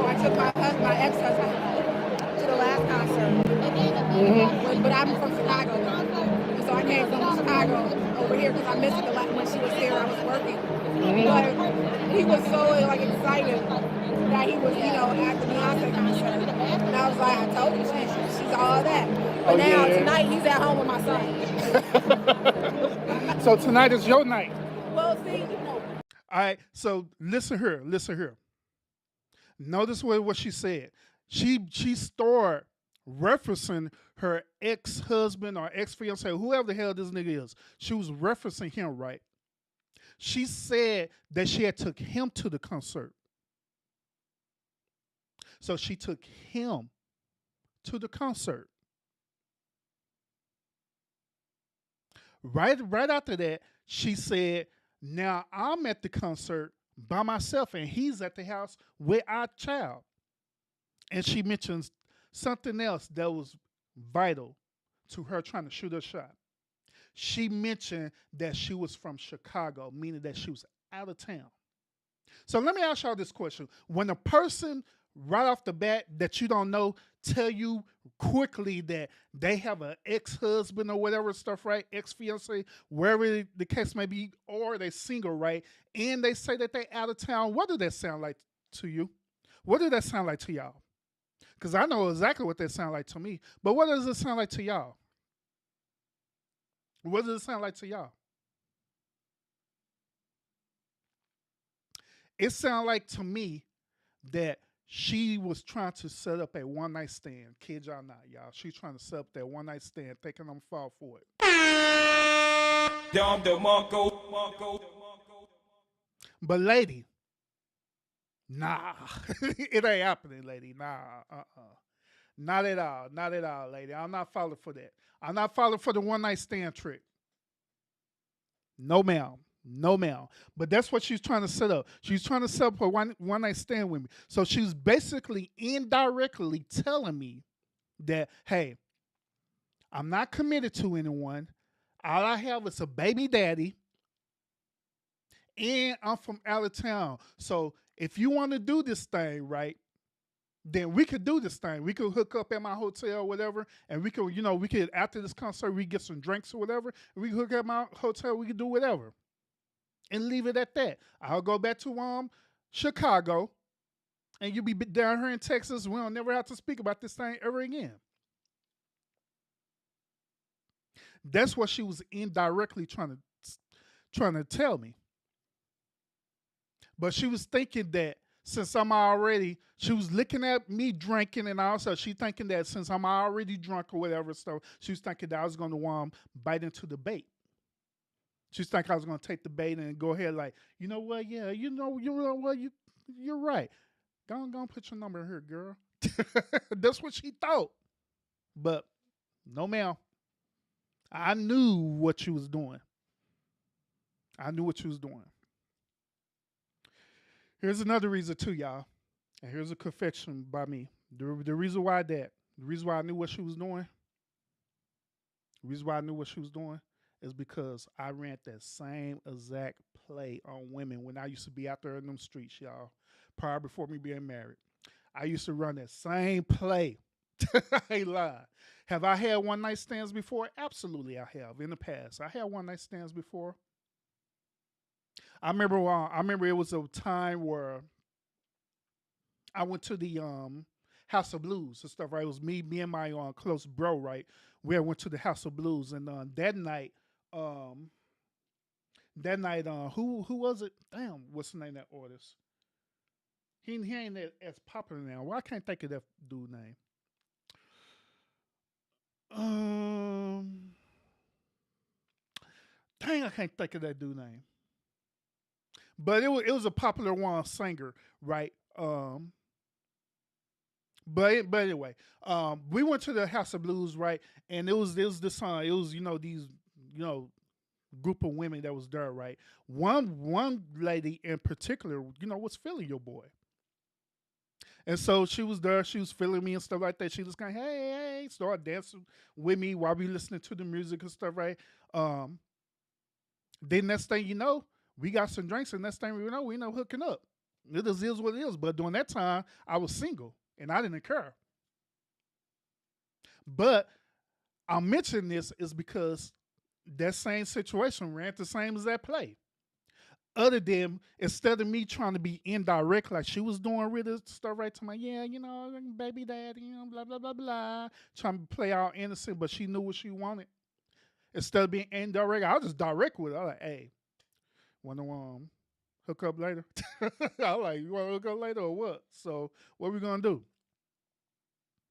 I took my ex-husband to the last concert. But I'm from Chicago, and so I came from Chicago over here because I missed it when she was here. I was working, but he was so excited that he was, at the Beyonce concert, and I was like, I told you, she's all that. But now tonight he's at home with my son. So tonight is your night. Well, see, All right, so listen here, listen here. Notice what she said. She started referencing her ex-husband or ex-fiance, whoever the hell this nigga is. She was referencing him, right? She said that she had took him to the concert. So she took him to the concert. Right after that, she said, now I'm at the concert by myself and he's at the house with our child. And she mentions something else that was vital to her trying to shoot her shot. She mentioned that she was from Chicago, meaning that she was out of town. So let me ask y'all this question. When a person right off the bat that you don't know tell you quickly that they have an ex-husband or whatever stuff, right? Ex-fiance, wherever the case may be, or they single, right? And they say that they out of town, what does that sound like to you? What does that sound like to y'all? Because I know exactly what that sound like to me. But what does it sound like to y'all? What does it sound like to y'all? It sounds like to me that she was trying to set up a one night stand. Kid y'all not, y'all. She's trying to set up that one night stand, thinking I'm fall for it. Dom DeMarco. But lady, nah, it ain't happening, lady. Nah, not at all, not at all, lady. I'm not falling for that. I'm not falling for the one night stand trick. No, ma'am. No, ma'am. But that's what she's trying to set up. She's trying to set up a one night stand with me. So she's basically indirectly telling me that, hey, I'm not committed to anyone. All I have is a baby daddy. And I'm from out of town. So if you want to do this thing, right, then we could do this thing. We could hook up at my hotel or whatever. And we could, we could, after this concert, we get some drinks or whatever. And we could hook up at my hotel. We could do whatever. And leave it at that. I'll go back to Chicago, and you'll be down here in Texas. We don't never have to speak about this thing ever again. That's what she was indirectly trying to tell me. But she was thinking that since she was looking at me drinking, and also she thinking that since I'm already drunk or whatever stuff, she was thinking that I was going to bite into the bait. She was thinking I was going to take the bait and go ahead like, you know what? Yeah, you know what? You're right. Go on, put your number here, girl. That's what she thought. But no, ma'am. I knew what she was doing. Here's another reason too, y'all. And here's a confession by me. The reason why I knew what she was doing, is because I ran that same exact play on women when I used to be out there in them streets, y'all, prior before me being married. I used to run that same play. I ain't lying. Have I had one night stands before? Absolutely, I have. In the past, I had one night stands before. I remember it was a time where I went to the House of Blues and stuff. Right, it was me and my close bro. Right, we went to the House of Blues, and that night, who was it? Damn, what's the name of that artist? He ain't as popular now. Well, I can't think of that dude name. Dang, I can't think of that dude name. But it was a popular one singer, right? But anyway, we went to the House of Blues, right? And it was this song. It was these group of women that was there, right? One lady in particular, was feeling your boy. And so she was there, she was feeling me and stuff like that. She was kind of, hey, start dancing with me while we listening to the music and stuff, right? Then next thing you know, we got some drinks, and next thing we know hooking up. It is what it is. But during that time, I was single, and I didn't care. But I'm mentioning this is because that same situation ran the same as that play. Other than, instead of me trying to be indirect like she was doing with it, stuff right to my, baby daddy, blah, blah, blah, blah, trying to play all innocent, but she knew what she wanted. Instead of being indirect, I was just direct with her. I was like, hey, want to Hook up later. I'm like, you want to hook up later or what? So what we gonna do?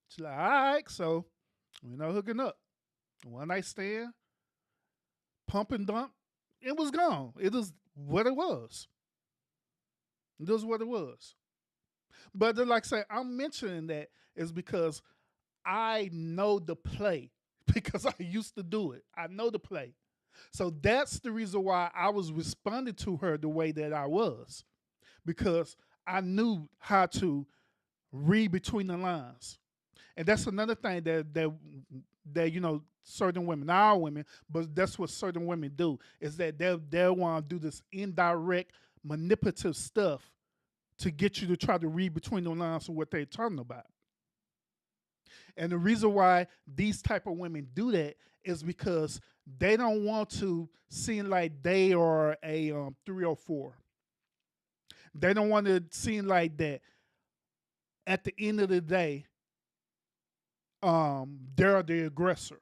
She's like, all right. So we're not hooking up. One night stand, pump and dump. It was gone. It was what it was. It was what it was. But then, like I say, I'm mentioning that is because I know the play because I used to do it. I know the play. So that's the reason why I was responding to her the way that I was because I knew how to read between the lines. And that's another thing that certain women, not all women, but that's what certain women do is that they want to do this indirect manipulative stuff to get you to try to read between the lines of what they're talking about. And the reason why these type of women do that is because they don't want to seem like they are a 304. They don't want to seem like that at the end of the day, they're the aggressor.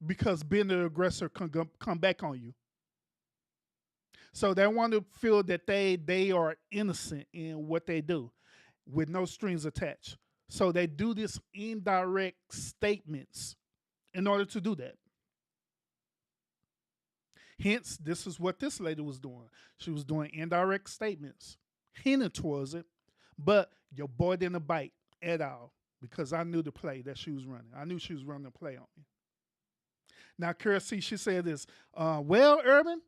Because being the aggressor can come back on you. So they want to feel that they are innocent in what they do with no strings attached. So they do this indirect statements in order to do that. Hence, this is what this lady was doing. She was doing indirect statements, hinting towards it, but your boy didn't bite at all because I knew the play that she was running. I knew she was running the play on me. Now, Kirsty, she said this, well, Urban,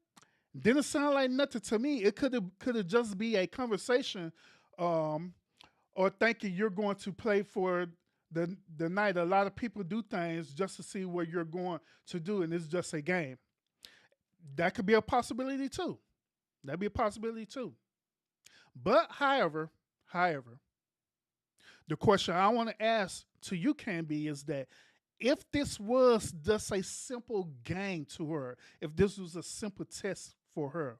didn't sound like nothing to me. It could have just be a conversation or thinking you're going to play for the night. A lot of people do things just to see what you're going to do, and it's just a game. That could be a possibility too. That'd be a possibility too. But however, the question I want to ask to you, Canby, is that if this was just a simple game to her, if this was a simple test for her,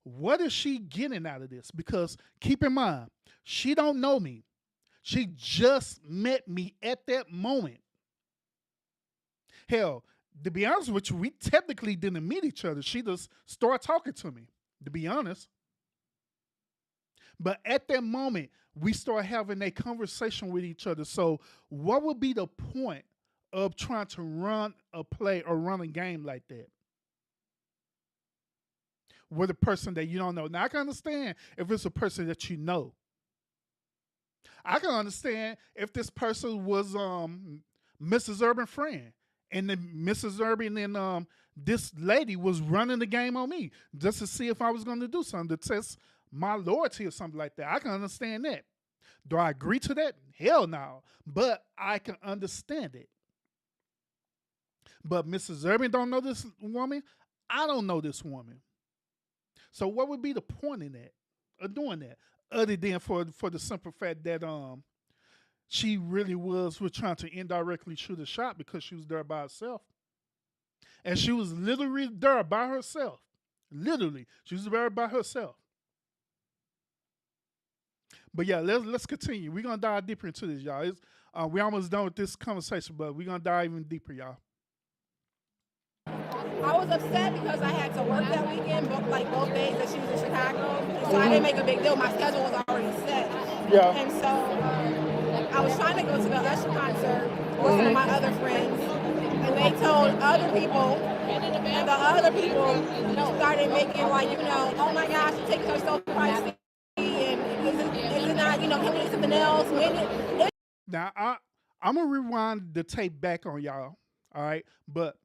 what is she getting out of this? Because keep in mind, she don't know me. She just met me at that moment. Hell, to be honest with you, we technically didn't meet each other. She just started talking to me, to be honest. But at that moment, we started having a conversation with each other. So what would be the point of trying to run a play or run a game like that with a person that you don't know? Now, I can understand if it's a person that you know. I can understand if this person was Mrs. Urban friend, and then Mrs. Urban and this lady was running the game on me just to see if I was going to do something to test my loyalty or something like that. I can understand that. Do I agree to that? Hell no. But I can understand it. But Mrs. Urban don't know this woman. I don't know this woman. So what would be the point in that, of doing that, other than for the simple fact that she really was trying to indirectly shoot a shot because she was there by herself. And she was literally there by herself. Literally. She was there by herself. But yeah, let's continue. We're going to dive deeper into this, y'all. We almost done with this conversation, but we're going to dive even deeper, y'all. I was upset because I had to work that weekend, both days that she was in Chicago. And so I didn't make a big deal. My schedule was already set. Yeah. And so I was trying to go to the Usher concert with some of my other friends. And they told other people, and the other people started making oh my gosh, the tickets are so pricey. And is it not, can we do something else? Now, I'm going to rewind the tape back on y'all, all right? But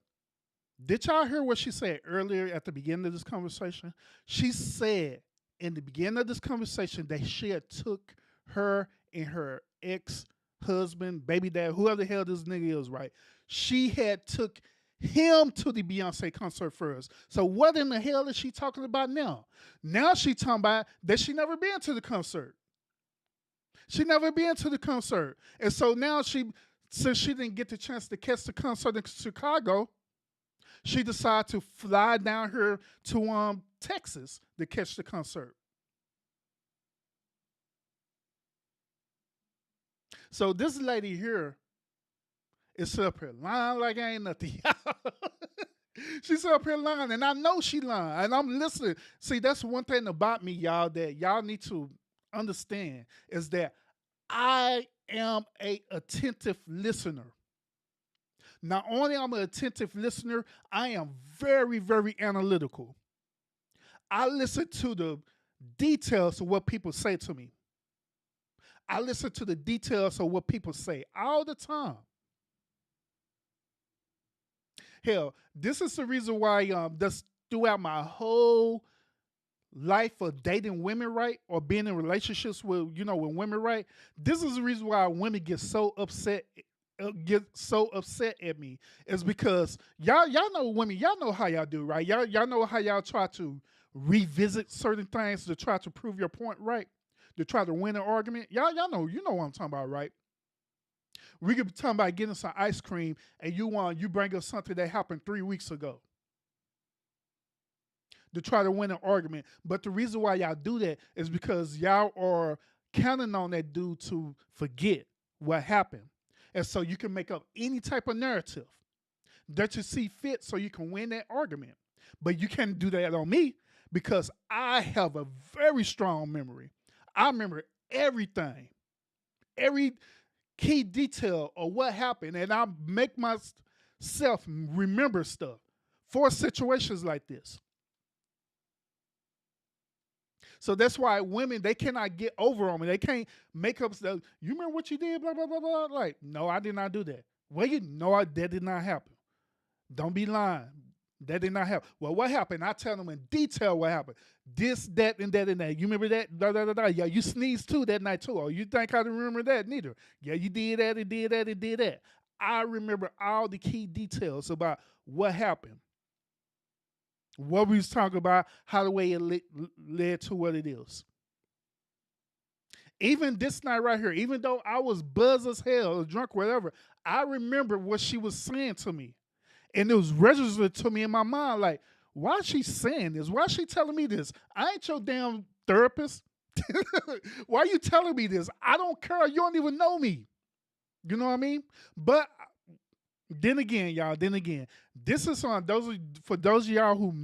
did y'all hear what she said earlier at the beginning of this conversation? She said in the beginning of this conversation that she had took her and her ex-husband, baby dad, whoever the hell this nigga is, right? She had took him to the Beyonce concert first. So what in the hell is she talking about now? Now she talking about that she never been to the concert. She never been to the concert. And so now since she didn't get the chance to catch the concert in Chicago, she decided to fly down here to Texas to catch the concert. So this lady here is up here lying like ain't nothing. She's up here lying, and I know she lying, and I'm listening. See, that's one thing about me, y'all, that y'all need to understand is that I am a attentive listener. Not only am I an attentive listener, I am very, very analytical. I listen to the details of what people say to me. I listen to the details of what people say all the time. Hell, this is the reason why just throughout my whole life of dating women, right, or being in relationships with with women, right. This is the reason why women get so upset at me is because y'all know women, y'all know how y'all do, right? Y'all know how y'all try to revisit certain things to try to prove your point, right? To try to win an argument. Y'all know what I'm talking about, right? We could be talking about getting some ice cream, and you bring up something that happened 3 weeks ago to try to win an argument. But the reason why y'all do that is because y'all are counting on that dude to forget what happened. And so you can make up any type of narrative that you see fit so you can win that argument. But you can't do that on me because I have a very strong memory. I remember everything, every key detail of what happened, and I make myself remember stuff for situations like this. So that's why women, they cannot get over on me. They can't make up stuff. You remember what you did, blah, blah, blah, blah. Like, no, I did not do that. Well, that did not happen. Don't be lying. That did not happen. Well, what happened? I tell them in detail what happened. This, that, and that, and that. You remember that? Da, da, da, da. Yeah, you sneezed too that night too. Oh, you think I didn't remember that? Neither. Yeah, you did that and did that and did that. I remember all the key details about what happened. What we was talking about, how the way it led to what it is. Even this night right here, even though I was buzzed as hell or drunk, whatever, I remember what she was saying to me. And it was registered to me in my mind, like, why is she saying this? Why is she telling me this? I ain't your damn therapist. Why are you telling me this? I don't care. You don't even know me. You know what I mean? But then again, y'all, this is on for those of y'all who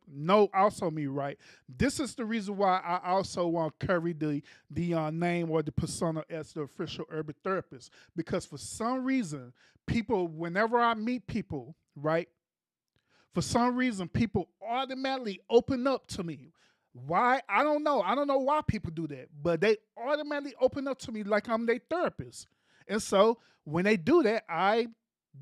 know also me, right? This is the reason why I also want to carry the name or the persona as the official urban therapist. Because for some reason, people, whenever I meet people, right? For some reason, people automatically open up to me. Why? I don't know. I don't know why people do that, but they automatically open up to me like I'm their therapist. And so when they do that, I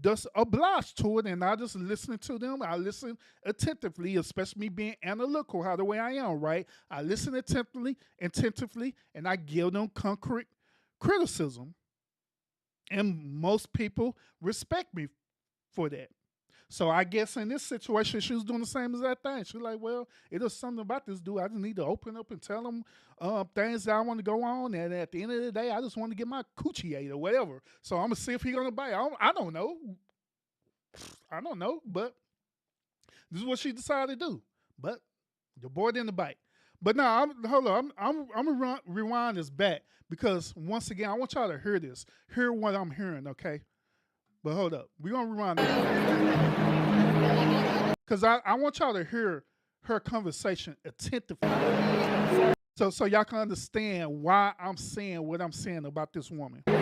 just oblige to it, and I just listen to them. I listen attentively, especially me being analytical, how the way I am, right? I listen attentively, and I give them concrete criticism. And most people respect me for that. So I guess in this situation, she was doing the same as that thing. She was like, well, it is something about this dude. I just need to open up and tell him things that I want to go on. And at the end of the day, I just want to get my coochie ate or whatever. So I'm going to see if he's going to bite. I don't know. I don't know. But this is what she decided to do. But the boy didn't bite. But now, hold on. I'm going to rewind this back because, once again, I want y'all to hear this. Hear what I'm hearing, okay? But hold up. We're going to rewind this. Because I want y'all to hear her conversation attentively. So y'all can understand why I'm saying what I'm saying about this woman. You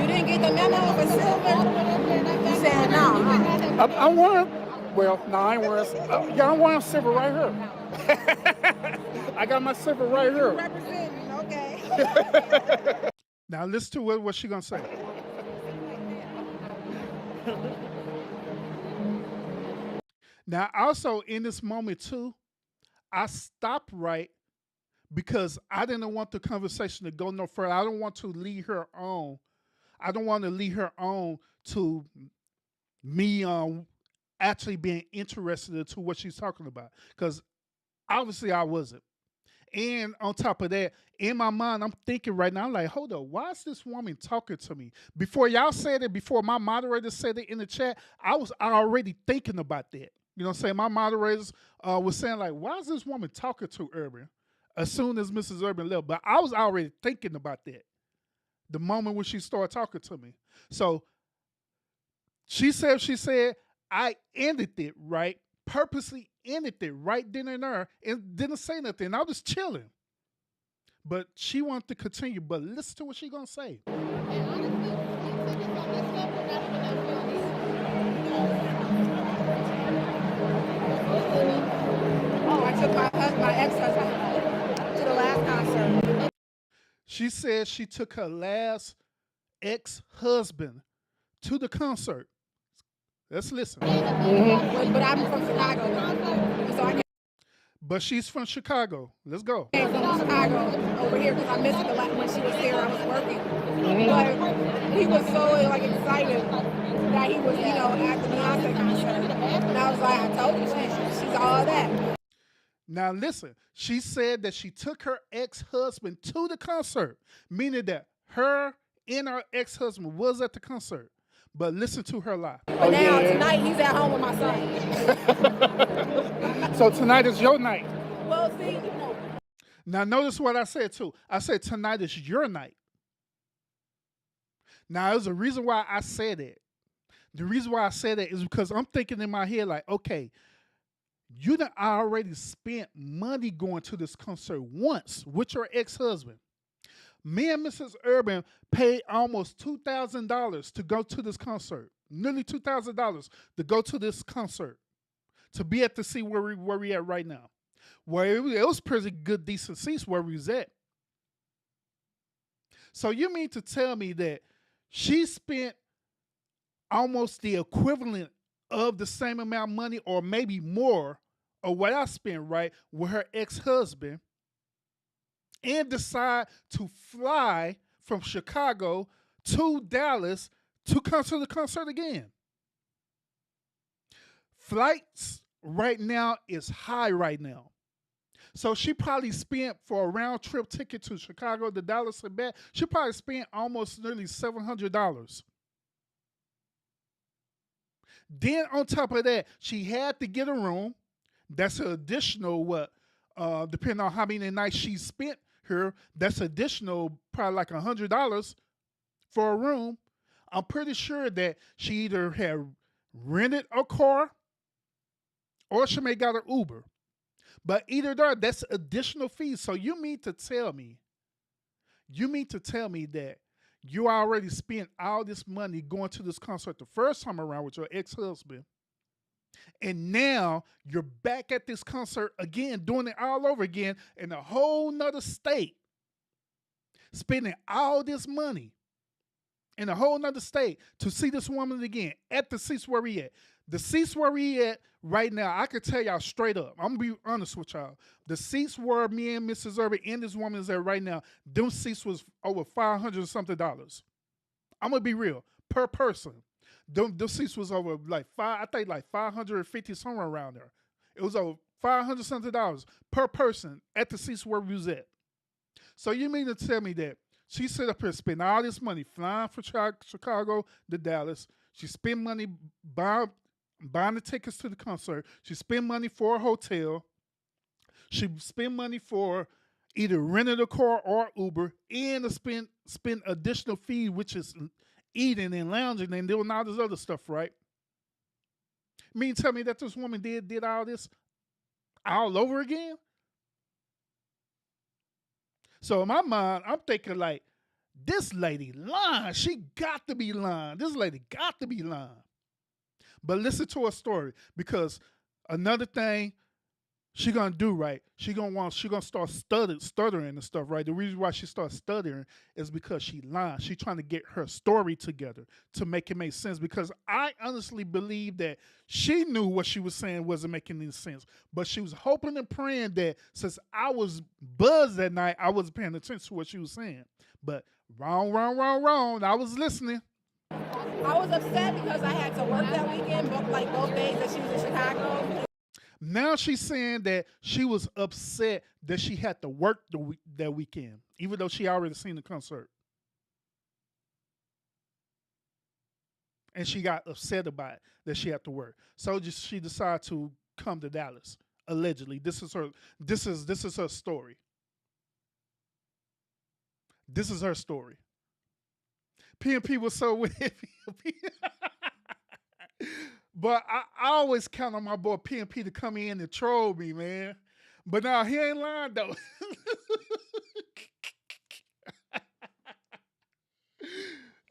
didn't get the memo for silver? You said no, huh? I'm wearing, well, no, I ain't wearing, yeah, I'm wearing silver right here. I got my silver right here. Representing, okay. Now listen to what she gonna say. Now also in this moment too, I stopped right because I didn't want the conversation to go no further. I don't want to lead her on. I don't want to lead her on to me actually being interested into what she's talking about. Because obviously I wasn't. And on top of that, in my mind, I'm thinking right now, I'm like, hold up, why is this woman talking to me? Before y'all said it, before my moderator said it in the chat, I was already thinking about that. You know what I'm saying? My moderators was saying, like, why is this woman talking to Urban? as soon as Mrs. Urban left. But I was already thinking about that the moment when she started talking to me. So she said, I ended it, right? Purposely ended it right then and there and didn't say nothing. I was chilling. But she wanted to continue. But listen to what she gonna say. Oh, I took my ex-husband to the last concert. She said she took her last ex-husband to the concert. Let's listen. But I'm from Chicago, and so I But she's from Chicago. Let's go. came from Chicago over here because I missed it the last when she was here. I was working, but he was so like excited that he was, at the Beyonce concert, and I was like, I told you, she's all that. Now listen, she said that she took her ex-husband to the concert, meaning that her and her ex-husband was at the concert. But listen to her lie. But now tonight he's at home with my son. So tonight is your night. Well, see, Now notice what I said too. I said tonight is your night. Now there's a reason why I said it. The reason why I said that is because I'm thinking in my head like, okay, you done already spent money going to this concert once with your ex-husband. Me and Mrs. Urban paid almost $2,000 to go to this concert. Nearly $2,000 to go to this concert. To be at the seat where we at right now. Where it was pretty good, decent seats where we was at. So you mean to tell me that she spent almost the equivalent of the same amount of money or maybe more of what I spent, right, with her ex-husband and decide to fly from Chicago to Dallas to come to the concert again? Flights right now is high right now. So she probably spent for a round trip ticket to Chicago to Dallas and back. She probably spent almost nearly $700. Then on top of that, she had to get a room. That's an additional depending on how many nights she spent here, that's additional probably like $100 for a room. I'm pretty sure that she either had rented a car or she may got an Uber. But either there, that's additional fees. So you mean to tell me that you already spent all this money going to this concert the first time around with your ex-husband, and now you're back at this concert again, doing it all over again in a whole nother state, spending all this money in a whole nother state to see this woman again at the seats where we at. The seats where we at right now, I can tell y'all straight up, I'm going to be honest with y'all. The seats where me and Mrs. Urban and this woman is at right now, them seats was over $500 and something. I'm going to be real. Per person. Them seats was over like like 550 somewhere around there. It was over $500 something per person at the seats where we was at. So you mean to tell me that she set up here, spend all this money flying from Chicago to Dallas. She spent money buying the tickets to the concert. She spent money for a hotel. She spent money for either renting a car or Uber, and to spend additional fee, which is eating and lounging and doing all this other stuff, right? Tell me that this woman did all this all over again? So in my mind, I'm thinking like, this lady lying. She got to be lying. This lady got to be lying. But listen to her story, because another thing she gonna do, right? She gonna start stuttering and stuff, right? The reason why she starts stuttering is because she lying. She trying to get her story together to make it make sense. Because I honestly believe that she knew what she was saying wasn't making any sense, but she was hoping and praying that since I was buzzed that night, I wasn't paying attention to what she was saying. But wrong. I was listening. I was upset because I had to work that weekend, both days that she was in Chicago. Now she's saying that she was upset that she had to work that weekend, even though she already seen the concert. And she got upset about it, that she had to work. So she decided to come to Dallas. Allegedly, this is her story. This is her story. P&P was so with P&P. But I always count on my boy P&P to come in and troll me, man. But now he ain't lying though.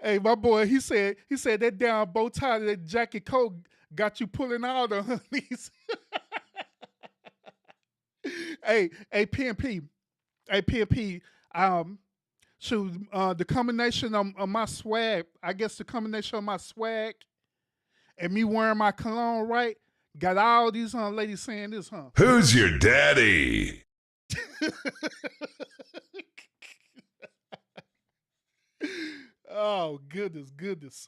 Hey, my boy, he said that down bow tie, that jacket coat got you pulling all the honeys. Hey, P&P. Hey, P&P. Shoot, the combination of my swag, I guess the combination of my swag and me wearing my cologne right, got all these ladies saying this, huh? Who's your daddy? Oh, goodness.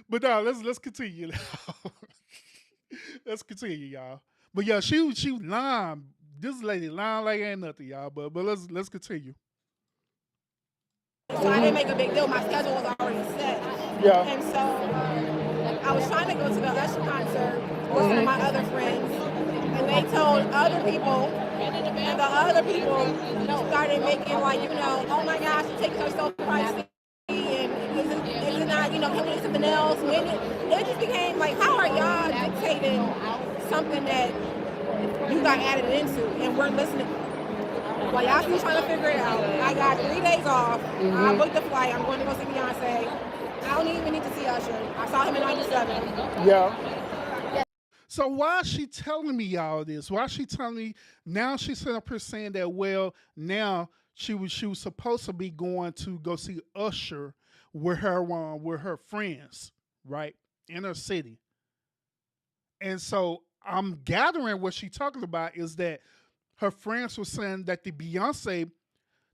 But now let's continue. Let's continue, y'all. But yeah, she was lying. This lady lying like ain't nothing, y'all. But let's continue. So I didn't make a big deal. My schedule was already set. Yeah. And so I was trying to go to the Usher concert with some of my other friends. And they told other people, and the other people started making like, oh my gosh, the tickets are so pricey. And is it not, can we get something else? It just became like, how are y'all dictating something that you got added into and we're listening? Well, y'all still trying to figure it out. I got 3 days off. I booked the flight. I'm going to go see Beyonce. I don't even need to see Usher. I saw him in 97. Yeah. So why is she telling me all this? Why is she telling me now? She's sitting up here saying that, well, now she was supposed to be going to go see Usher with her friends, right, in her city. And so I'm gathering what she's talking about is that her friends were saying that the Beyonce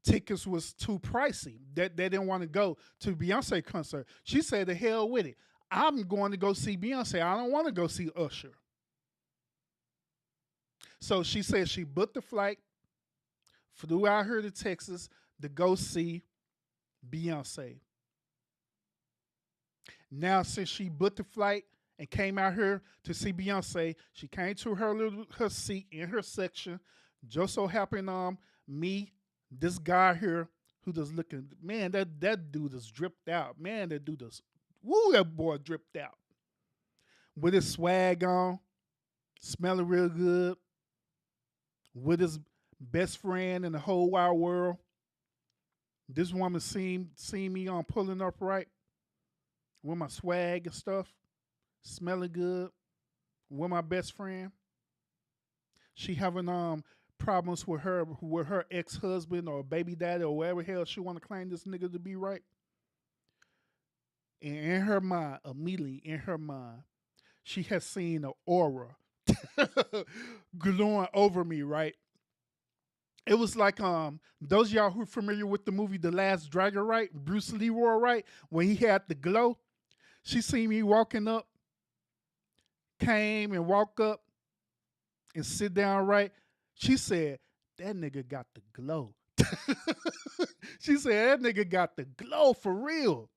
tickets was too pricey, that they didn't want to go to Beyonce concert. She said, the hell with it. I'm going to go see Beyonce. I don't want to go see Usher. So she said she booked the flight, flew out here to Texas to go see Beyonce. Now, since she booked the flight and came out here to see Beyonce, she came to her seat in her section. Just so happened, me, this guy here, who just looking, man, that dude is dripped out. Man, that dude is, that boy dripped out. With his swag on, smelling real good, with his best friend in the whole wide world. This woman seen me on pulling up right with my swag and stuff, smelling good, with my best friend. She having problems with her ex-husband or baby daddy or whatever hell she want to claim this nigga to be, right? And in her mind, immediately in her mind, she has seen an aura glowing over me, right? It was like those of y'all who are familiar with the movie The Last Dragon, right? Bruce Leroy, right? When he had the glow, she seen me walking up, came and walk up and sit down, right? She said, that nigga got the glow. She said, that nigga got the glow for real.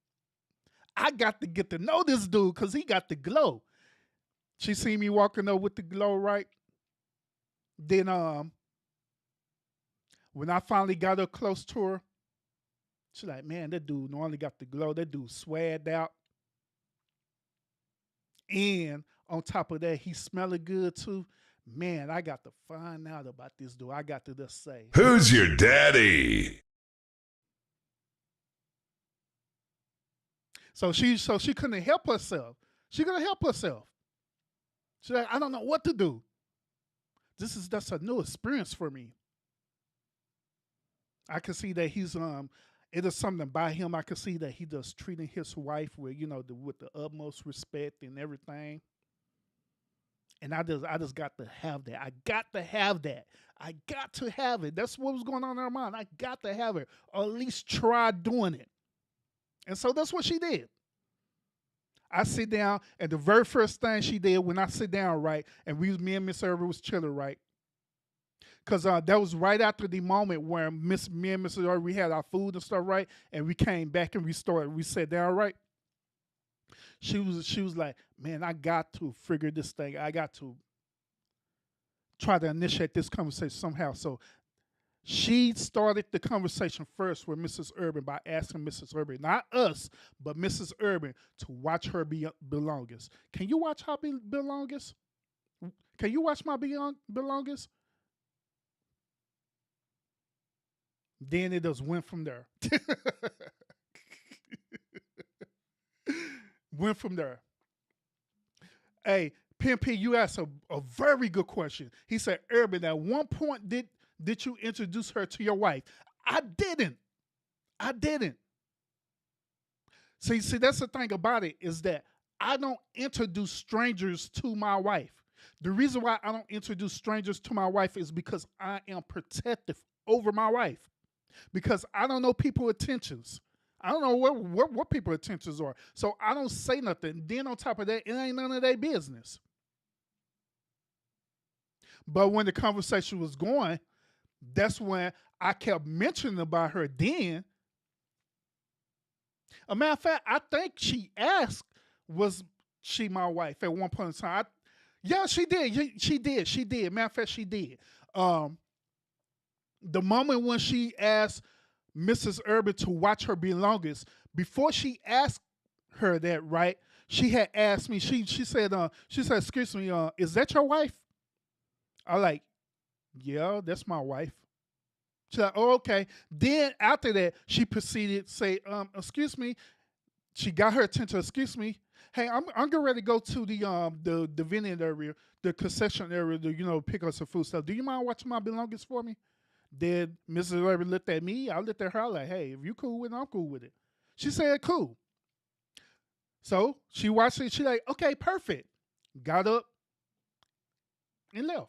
I got to get to know this dude because he got the glow. She seen me walking up with the glow, right? Then when I finally got up close to her, she's like, man, that dude not only got the glow, that dude swagged out. And on top of that, he smelling good too. Man, I got to find out about this dude. I got to just say, Who's your daddy? So she couldn't help herself. She couldn't help herself. She's like, I don't know what to do. That's a new experience for me. I can see that he's it is something about him. I can see that he does treating his wife with with the utmost respect and everything. And I just got to have that. I got to have that. I got to have it. That's what was going on in her mind. I got to have it, or at least try doing it. And so that's what she did. I sit down, and the very first thing she did when I sit down, right, and me and Miss Irvin was chilling, right, because that was right after the moment where me and Mrs. Irvin, we had our food and stuff, right, and we came back and we sat down, right. She was like, man, I got to figure this thing. I got to try to initiate this conversation somehow. So She started the conversation first with Mrs. Urban by asking Mrs. Urban, not us, but Mrs. Urban, to watch her belongings. Can you watch her belongings? Can you watch my belongings? Then it just went from there. Went from there. Hey, PMP, you asked a very good question. He said, Urban, at one point did you introduce her to your wife? I didn't. I didn't. See, that's the thing about it is that I don't introduce strangers to my wife. The reason why I don't introduce strangers to my wife is because I am protective over my wife. Because I don't know people's intentions. I don't know what people's intentions are. So I don't say nothing. Then on top of that, it ain't none of their business. But when the conversation was going, that's when I kept mentioning about her then. A matter of fact, I think she asked, was she my wife at one point in time? Yeah, she did. She did. Matter of fact, she did. The moment when she asked Mrs. Urban to watch her belongings, before she asked her that, right, she had asked me, she said, excuse me, is that your wife? I like, yeah, that's my wife. She's like, oh, okay. Then after that, she proceeded to say, excuse me. She got her attention. Excuse me. Hey, I'm getting ready to go to the vending area, the concession area, to pick up some food stuff. Do you mind watching my belongings for me? Then Mrs. Urban looked at me. I looked at her. I like, hey, if you cool with it, I'm cool with it. She said, cool. So she watched it. She like, okay, perfect. Got up and left.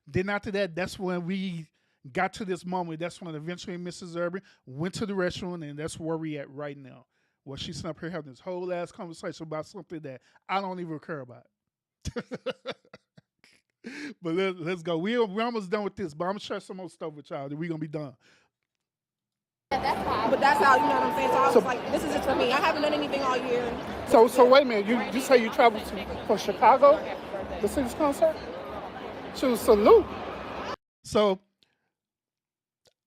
Then after that, that's when we got to this moment. That's when eventually Mrs. Urban went to the restaurant, and that's where we at right now. Well, she's sitting up here having this whole ass conversation about something that I don't even care about. But let's go. We're almost done with this, but I'm going to share some more stuff with y'all, then we're going to be done. But that's how, you know what I'm saying? So I was like, this is just for me. I haven't done anything all year. So wait a minute. You say you traveled from Chicago to see this concert? She was salute. So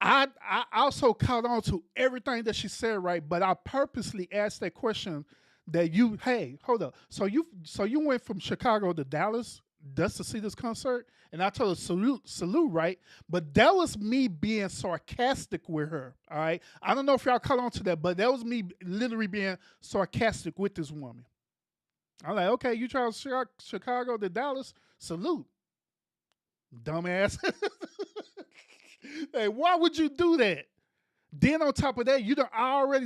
I also caught on to everything that she said, right? But I purposely asked that question that hey, hold up. So you went from Chicago to Dallas just to see this concert? And I told her salute, right? But that was me being sarcastic with her, all right? I don't know if y'all caught on to that, but that was me literally being sarcastic with this woman. I'm like, okay, you travel Chicago to Dallas, salute. Dumbass. Hey, why would you do that? Then on top of that,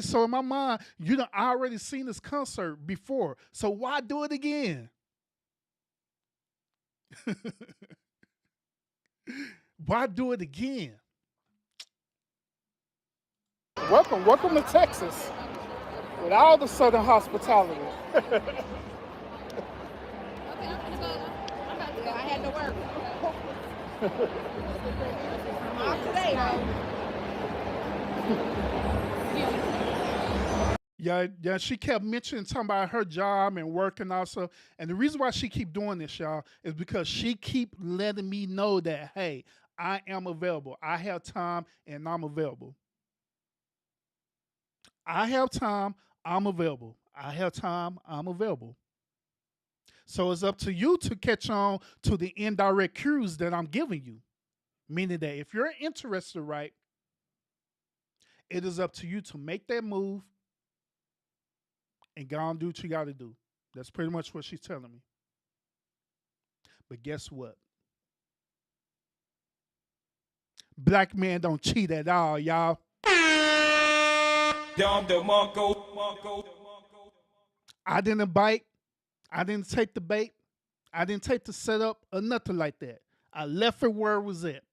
so in my mind, you done already seen this concert before. So why do it again? Why do it again? Welcome to Texas with all the Southern hospitality. Yeah, I had to work. I'm off today, Yeah, she kept mentioning something about her job and work and also. And the reason why she keep doing this, y'all, is because she keep letting me know that, hey, I am available. I have time and I'm available. I have time, I'm available. I have time, I'm available. So it's up to you to catch on to the indirect cues that I'm giving you. Meaning that if you're interested, right, it is up to you to make that move and go and do what you got to do. That's pretty much what she's telling me. But guess what? Black men don't cheat at all, y'all. I didn't bite. I didn't take the bait. I didn't take the setup or nothing like that. I left it where it was at.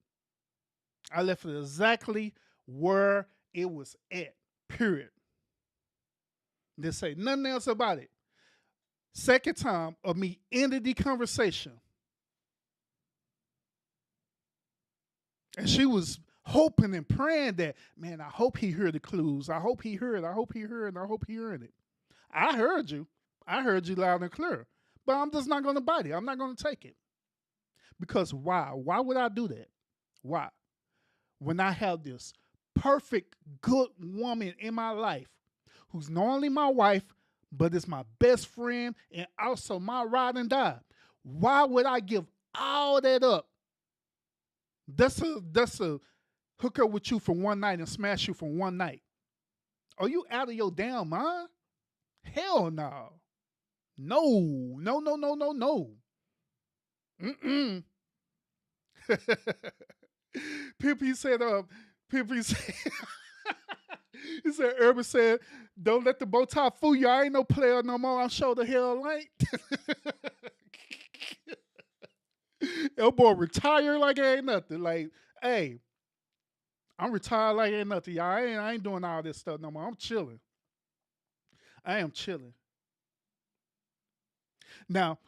I left it exactly where it was at, period. Didn't say nothing else about it. Second time of me ended the conversation. And she was hoping and praying that, man, I hope he heard the clues. I hope he heard. I hope he heard. I hope he heard it. I heard you. I heard you loud and clear. But I'm just not going to bite it. I'm not going to take it. Because why? Why would I do that? Why? When I have this perfect, good woman in my life who's not only my wife, but is my best friend and also my ride and die. Why would I give all that up? That's a hook up with you for one night and smash you for one night. Are you out of your damn mind? Hell no. No, no, no, no, no, no. Mm-mm. Pippi said, Pippi said, he said, Urban said, don't let the bow tie fool you. I ain't no player no more. I'm sure the hell ain't. That boy retired like it ain't nothing. Like, hey, I'm retired like it ain't nothing, y'all. I ain't doing all this stuff no more. I'm chilling. I am chilling. Now,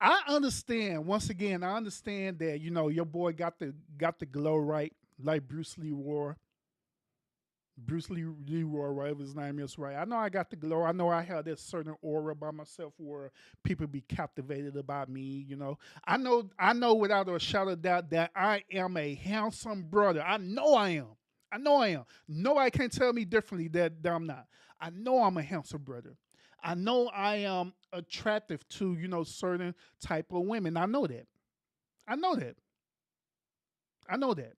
I understand, once again, I understand that, your boy got the glow right, like Bruce Lee wore. Bruce Lee Leroy, whatever his name is, right? I know I got the glow. I know I have that certain aura by myself where people be captivated about me. I know without a shadow of doubt that I am a handsome brother. I know I am. I know I am. Nobody can tell me differently that I'm not. I know I'm a handsome brother. I know I am attractive to certain type of women. I know that. I know that. I know that.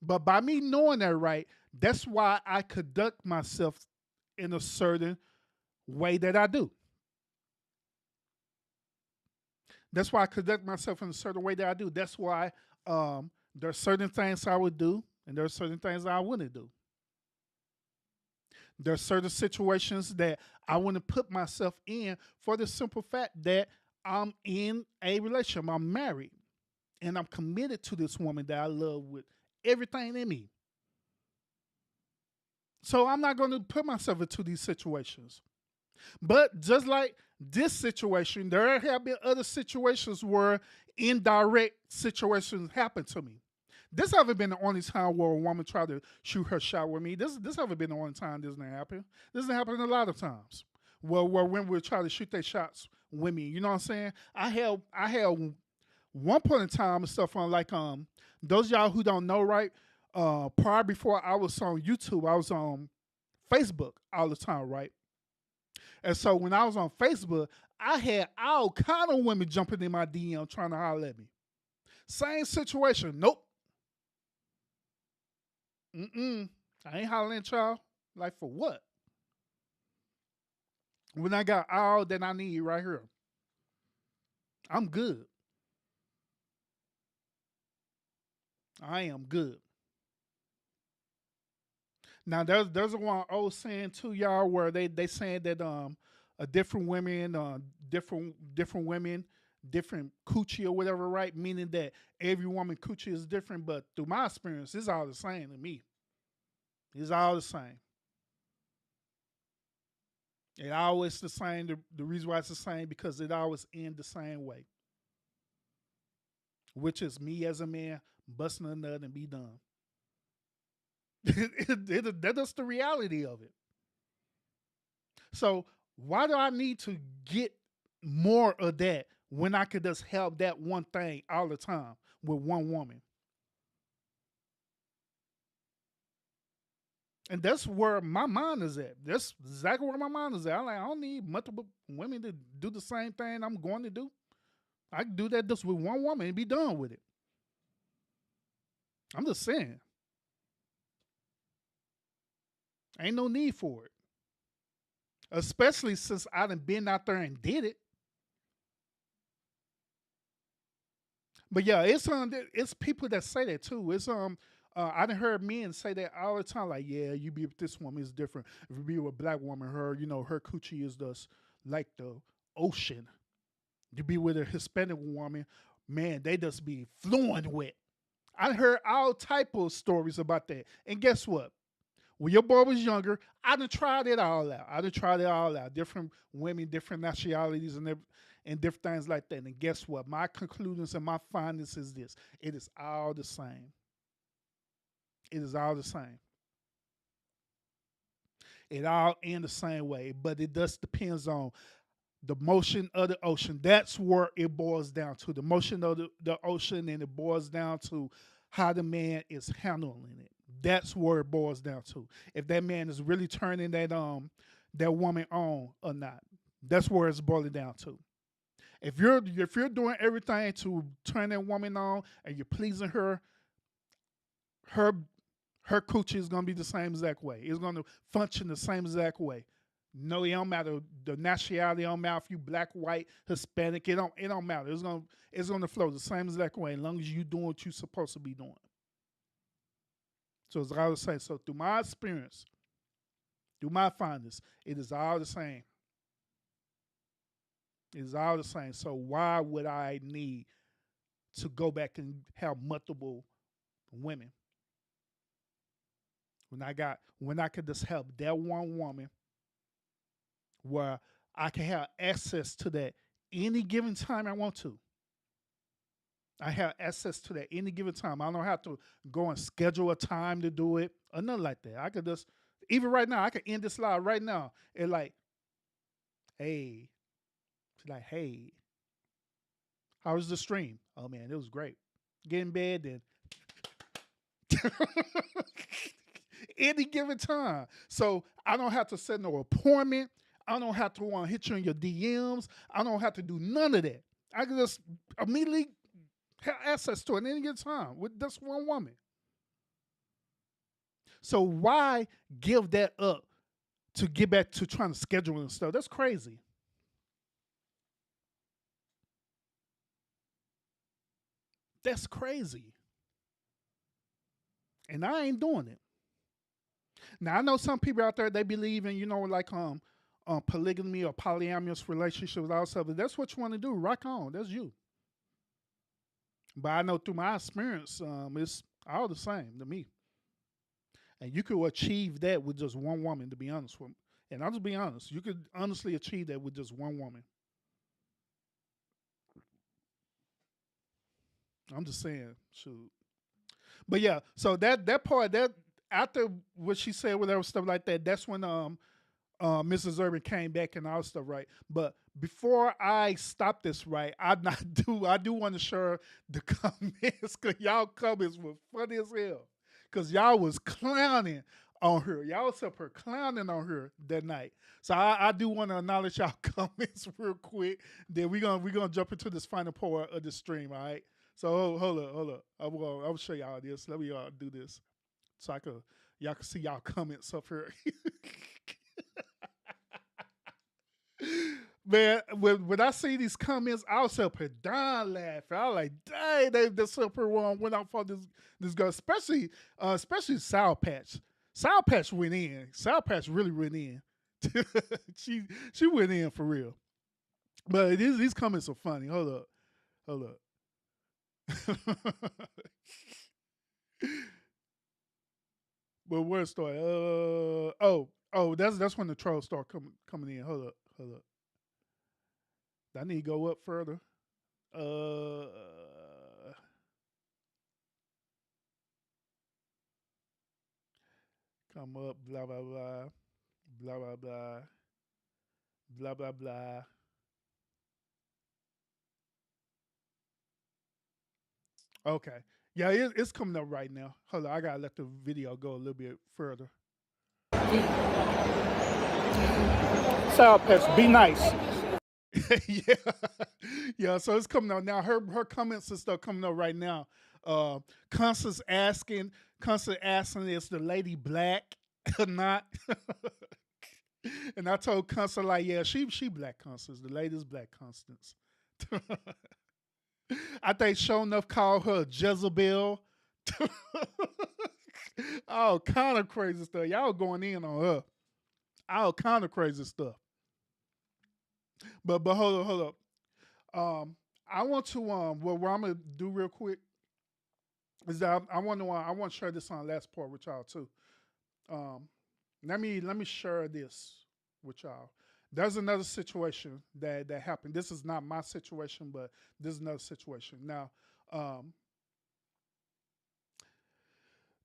But by me knowing that, right, that's why I conduct myself in a certain way that I do. That's why I conduct myself in a certain way that I do. That's why there are certain things I would do, and there are certain things I wouldn't do. There are certain situations that I wouldn't put myself in for the simple fact that I'm in a relationship. I'm married, and I'm committed to this woman that I love with everything in me. So I'm not going to put myself into these situations. But just like this situation, there have been other situations where indirect situations happen to me. This haven't been the only time where a woman tried to shoot her shot with me. This haven't been the only time this didn't happen. This has happened a lot of times. Where women would try to shoot their shots with me. You know what I'm saying? I had one point in time and stuff on like those of y'all who don't know, right? Prior before I was on YouTube, I was on Facebook all the time, right? And so when I was on Facebook, I had all kind of women jumping in my DM trying to holler at me. Same situation. Nope. I ain't hollering at y'all. Like for what? When I got all that I need right here. I'm good. I am good. Now there's one old saying too, y'all, where they saying that a different women, different women, different coochie or whatever, right? Meaning that every woman coochie is different, but through my experience, it's all the same to me. It's all the same. It always the same. The reason why it's the same because it always ends the same way, which is me as a man busting a nut and be done. That's the reality of it. So why do I need to get more of that when I could just have that one thing all the time with one woman? And that's where my mind is at. That's exactly where my mind is at. I don't need multiple women to do the same thing I'm going to do. I can do that just with one woman and be done with it. I'm just saying. Ain't no need for it. Especially since I done been out there and did it. But yeah, it's people that say that too. I done heard men say that all the time. Like, yeah, you be with this woman is different. If you be with a black woman, her coochie is just like the ocean. You be with a Hispanic woman, man, they just be fluent with. I heard all type of stories about that. And guess what? When your boy was younger, I done tried it all out. I done tried it all out. Different women, different nationalities, and different things like that. And guess what? My conclusions and my findings is this. It is all the same. It is all the same. It all ends the same way. But it just depends on The motion of the ocean. That's where it boils down to. The motion of the ocean, and it boils down to how the man is handling it. That's where it boils down to. If that man is really turning that woman on or not. That's where it's boiling down to. If you're doing everything to turn that woman on and you're pleasing her, her coochie is gonna be the same exact way. It's gonna function the same exact way. No, it don't matter. The nationality don't matter if you black, white, Hispanic. It don't matter. It's gonna flow the same exact way as long as you doing what you're supposed to be doing. So as I was saying, so through my experience, through my findings, it is all the same. It is all the same. So why would I need to go back and have multiple women when I could just have that one woman where I can have access to that any given time I want to. I have access to that any given time. I don't have to go and schedule a time to do it or nothing like that. I could just, even right now, I could end this live right now and like, hey, she's like, hey, how was the stream? Oh man, it was great. Get in bed then. Any given time. So I don't have to set no appointment. I don't have to hit you in your DMs. I don't have to do none of that. I can just immediately have access to it any given time with just one woman. So why give that up to get back to trying to schedule and stuff? That's crazy. That's crazy. And I ain't doing it. Now I know some people out there, they believe in, like polygamy or polyamorous relationships with all stuff. If that's what you want to do, rock on. That's you. But I know through my experience, it's all the same to me. And you could achieve that with just one woman, to be honest with me. And I'll just be honest. You could honestly achieve that with just one woman. I'm just saying, shoot. But yeah, so that part, that after what she said, whatever stuff like that, that's when Mrs. Urban came back and all stuff, right? But before I stop this, right, I do want to share the comments, because y'all comments were funny as hell. Because y'all was clowning on her. Y'all was up here clowning on her that night. So I do want to acknowledge y'all comments real quick. Then we're gonna jump into this final part of the stream, all right? So hold up. I'll show y'all this. Let me do this. So y'all can see y'all comments up here. Man, when I see these comments, I was up here dying laughing. I was like, dang, they just up here went out for this girl, especially Sour Patch. Sour Patch went in. Sour Patch really went in. she went in for real. But these comments are funny. Hold up. But where it started? That's when the trolls start coming in. Hold up. I need to go up further. Come up, blah blah blah, blah blah blah, blah blah blah. Okay. Yeah, it's coming up right now. Hold on, I gotta let the video go a little bit further. Sour Patch, be nice. yeah. So it's coming out now. Her comments and stuff coming up right now. Constance asking, is the lady black or not? And I told Constance, like, yeah, she black, Constance. The lady's black, Constance. I think sure enough called her Jezebel. All kind of crazy stuff. Y'all going in on her. All kind of crazy stuff. But hold up. I want to what I'm gonna do real quick is that I want to share this on the last part with y'all too. Let me share this with y'all. There's another situation that happened. This is not my situation, but this is another situation. Now,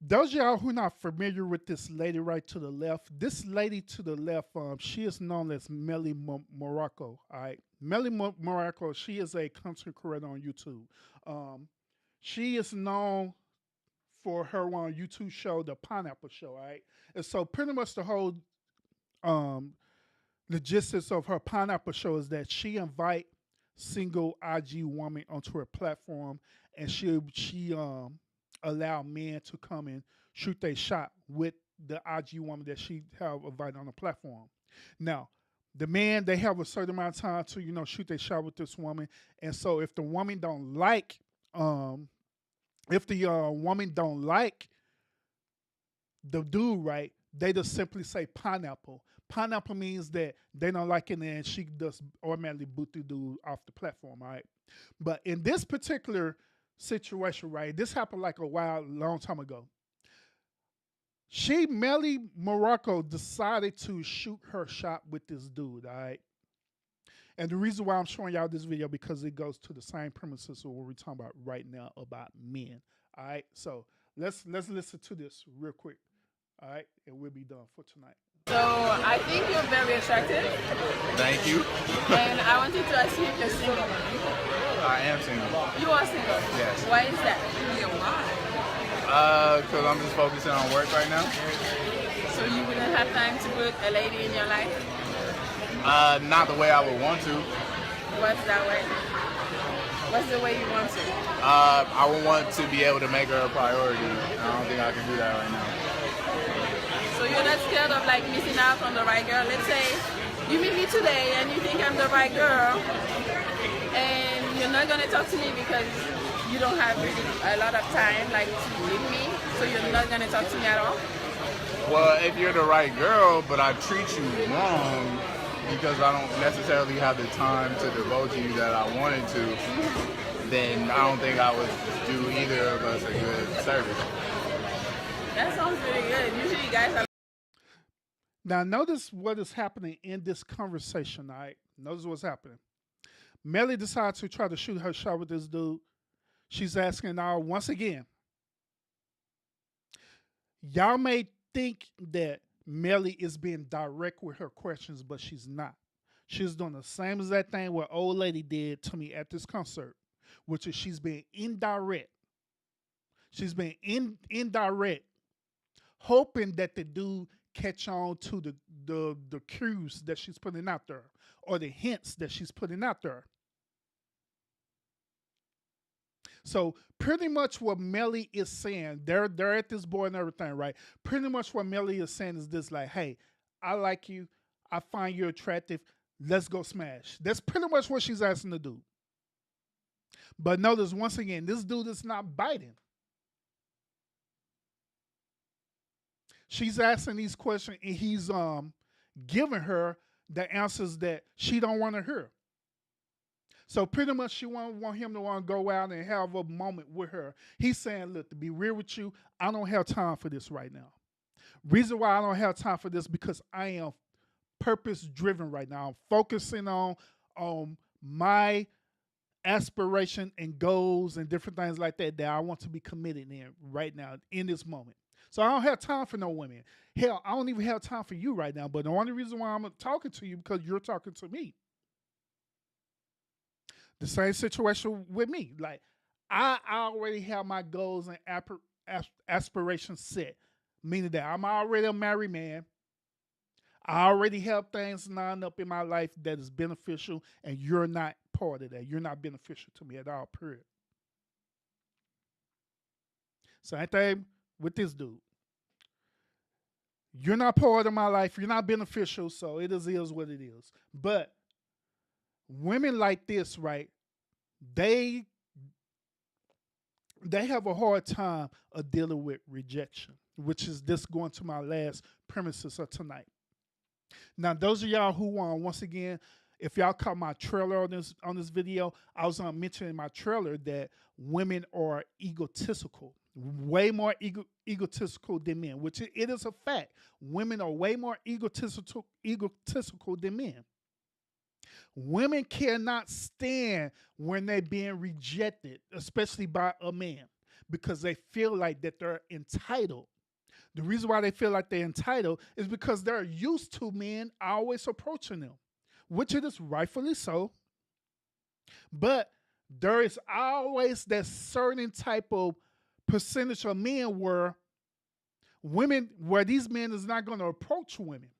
Those of y'all who not familiar with this lady right to the left, this lady to the left, she is known as Melly Morocco. All right, Melly Morocco. She is a content creator on YouTube. Um, she is known for her YouTube show, the Pineapple Show. All right, and so pretty much the whole um, logistics of her Pineapple Show is that she invite single IG woman onto her platform, and she allow men to come and shoot their shot with the IG woman that she have invited on the platform. Now, the men they have a certain amount of time to shoot their shot with this woman, and so if the woman don't like, if the woman don't like the dude, right, they just simply say pineapple. Pineapple means that they don't like it, and she just automatically boot the dude off the platform, all right? But in this particular situation, right, this happened like a long time ago. Melly Morocco decided to shoot her shot with this dude, all right? And the reason why I'm showing y'all this video because it goes to the same premises of what we're talking about right now about men, all right? So let's listen to this real quick, all right? And we'll be done for tonight. So I think you're very attractive. Thank you. And I wanted to ask you if you're single. I am single. You are single? Yes. Why is that? Because I'm just focusing on work right now. So you wouldn't have time to put a lady in your life? Not the way I would want to. What's that way? What's the way you want to? I would want to be able to make her a priority. I don't think I can do that right now. So you're not scared of like missing out on the right girl? Let's say you meet me today and you think I'm the right girl and you're not going to talk to me because you don't have a lot of time like to meet me, so you're not going to talk to me at all? Well, if you're the right girl, but I treat you wrong because I don't necessarily have the time to devote to you that I wanted to, then I don't think I would do either of us a good service. That sounds pretty good. Usually guys are... Now, notice what is happening in this conversation, all right? Notice what's happening. Melly decides to try to shoot her shot with this dude. She's asking now, once again, y'all may think that Melly is being direct with her questions, but she's not. She's doing the same exact thing what old lady did to me at this concert, which is she's being indirect. She's being indirect, hoping that the dude catch on to the cues that she's putting out there or the hints that she's putting out there. So pretty much what Melly is saying, they're at this boy and everything, right? Pretty much what Melly is saying is this, like, hey, I like you. I find you attractive. Let's go smash. That's pretty much what she's asking to do. But notice, once again, this dude is not biting. She's asking these questions, and he's giving her the answers that she don't want to hear. So pretty much she want him to go out and have a moment with her. He's saying, look, to be real with you, I don't have time for this right now. Reason why I don't have time for this because I am purpose-driven right now. I'm focusing on my aspiration and goals and different things like that I want to be committed in right now in this moment. So I don't have time for no women. Hell, I don't even have time for you right now. But the only reason why I'm talking to you because you're talking to me. The same situation with me. Like, I already have my goals and aspirations set, meaning that I'm already a married man. I already have things lined up in my life that is beneficial, and you're not part of that. You're not beneficial to me at all, period. Same thing with this dude. You're not part of my life. You're not beneficial, so it is what it is. But women like this, right, they have a hard time of dealing with rejection, which is this going to my last premises of tonight. Now, those of y'all who once again, if y'all caught my trailer on this video, I was mentioning in my trailer that women are egotistical, way more egotistical than men, which it is a fact. Women are way more egotistical than men. Women cannot stand when they're being rejected, especially by a man, because they feel like that they're entitled. The reason why they feel like they're entitled is because they're used to men always approaching them, which it is rightfully so. But there is always that certain type of percentage of men where these men is not going to approach women.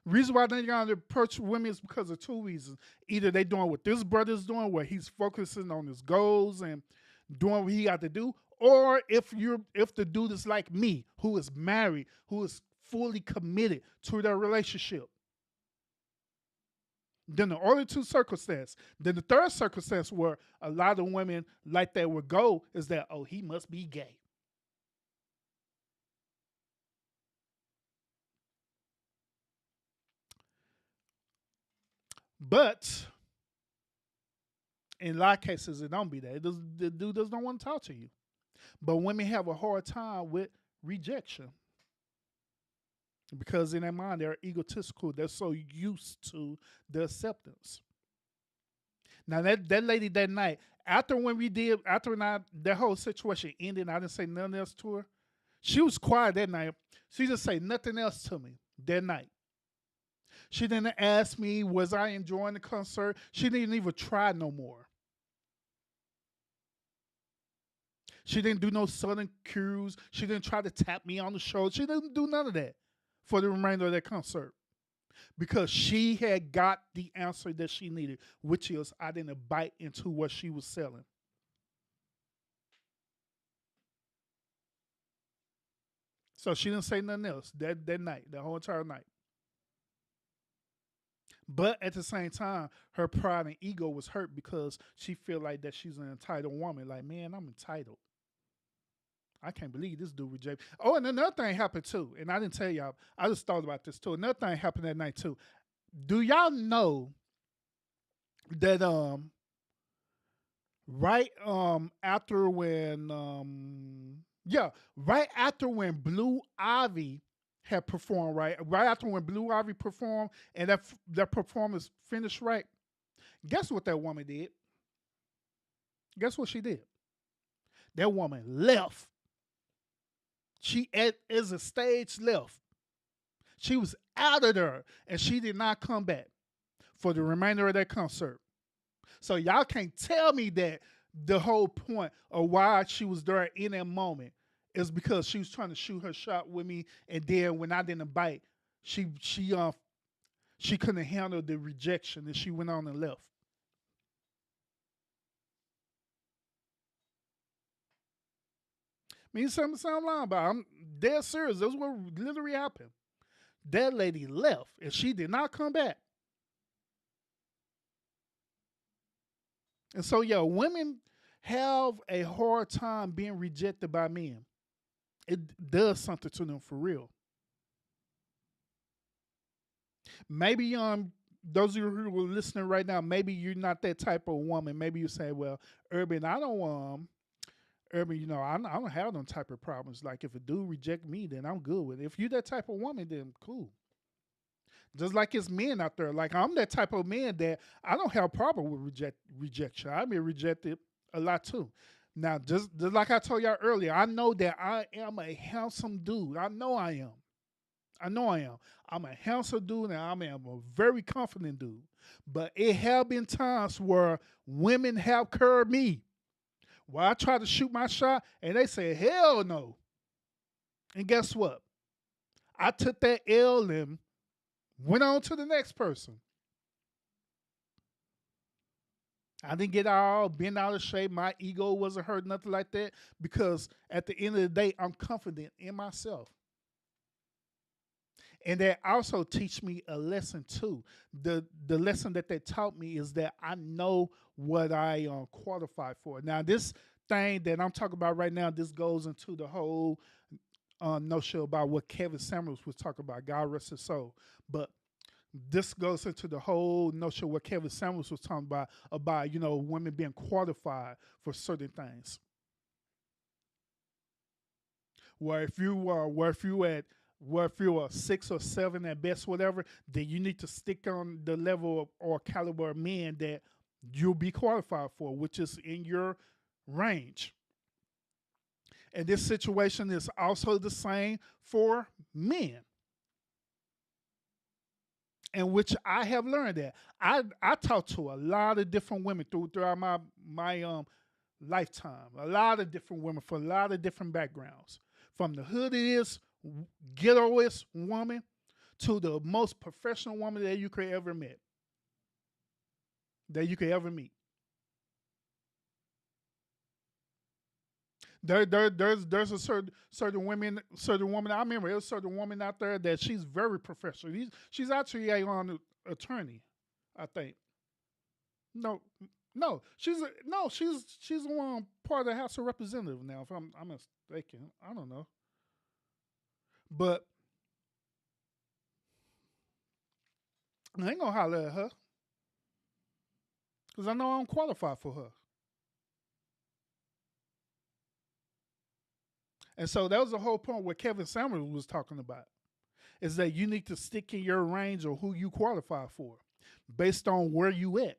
Reason why they're going to approach women is because of two reasons. Either they doing what this brother's doing, where he's focusing on his goals and doing what he got to do, or if the dude is like me, who is married, who is fully committed to their relationship. Then the only two circumstances. Then the third circumstance where a lot of women like that would go is that, oh, he must be gay. But in a lot of cases, it don't be that. The dude does not want to talk to you. But women have a hard time with rejection. Because in their mind, they're egotistical. They're so used to the acceptance. Now, that lady that night, after that whole situation ended, I didn't say nothing else to her. She was quiet that night. She just said nothing else to me that night. She didn't ask me, was I enjoying the concert? She didn't even try no more. She didn't do no sudden cues. She didn't try to tap me on the shoulder. She didn't do none of that for the remainder of that concert. Because she had got the answer that she needed, which is I didn't bite into what she was selling. So she didn't say nothing else that night, the whole entire night. But at the same time, her pride and ego was hurt because she feel like that she's an entitled woman. Like, man, I'm entitled. I can't believe this dude rejected. Oh, and another thing happened too, and I didn't tell y'all. I just thought about this too. Another thing happened that night too. Do y'all know that right after when Blue Ivy had performed, right after when Blue Ivy performed and that performance finished, right? Guess what that woman did? Guess what she did? That woman left. She as a stage left. She was out of there and she did not come back for the remainder of that concert. So y'all can't tell me that the whole point of why she was there in that moment is because she was trying to shoot her shot with me, and then when I didn't bite, she couldn't handle the rejection and she went on and left. I mean, something sound long, but I'm dead serious. That's what literally happened. That lady left and she did not come back. And so, yeah, women have a hard time being rejected by men. It does something to them for real. Maybe those of you who are listening right now, maybe you're not that type of woman. Maybe you say, well, Urban, I don't have them type of problems. Like if a dude reject me, then I'm good with it. If you're that type of woman, then cool. Just like it's men out there. Like I'm that type of man that I don't have a problem with rejection. I've been rejected a lot too. Now, just like I told y'all earlier, I know that I am a handsome dude. I know I am. I'm a handsome dude and I am a very confident dude. But it have been times where women have curved me. Where I try to shoot my shot and they say, hell no. And guess what? I took that L and went on to the next person. I didn't get all bent out of shape. My ego wasn't hurt, nothing like that. Because at the end of the day, I'm confident in myself. And that also teach me a lesson too. The lesson that they taught me is that I know what I qualify for. Now, this thing that I'm talking about right now, this goes into the whole notion about what Kevin Samuels was talking about. God rest his soul. But this goes into the whole notion of what Kevin Samuels was talking about women being qualified for certain things. Where if you're a 6 or 7 at best, whatever, then you need to stick on the level or caliber of men that you'll be qualified for, which is in your range. And this situation is also the same for men. In which I have learned that I talked to a lot of different women throughout my lifetime. A lot of different women from a lot of different backgrounds, from the hoodiest, ghettoest woman to the most professional woman that you could ever meet. That you could ever meet. There's a certain woman. I remember there's a certain woman out there that she's very professional. She's actually a attorney, I think. No, she's one part of the House of Representatives now. If I'm mistaken, I don't know, but I ain't gonna holler at her because I know I'm qualified for her. And so that was the whole point what Kevin Samuels was talking about, is that you need to stick in your range of who you qualify for based on where you at.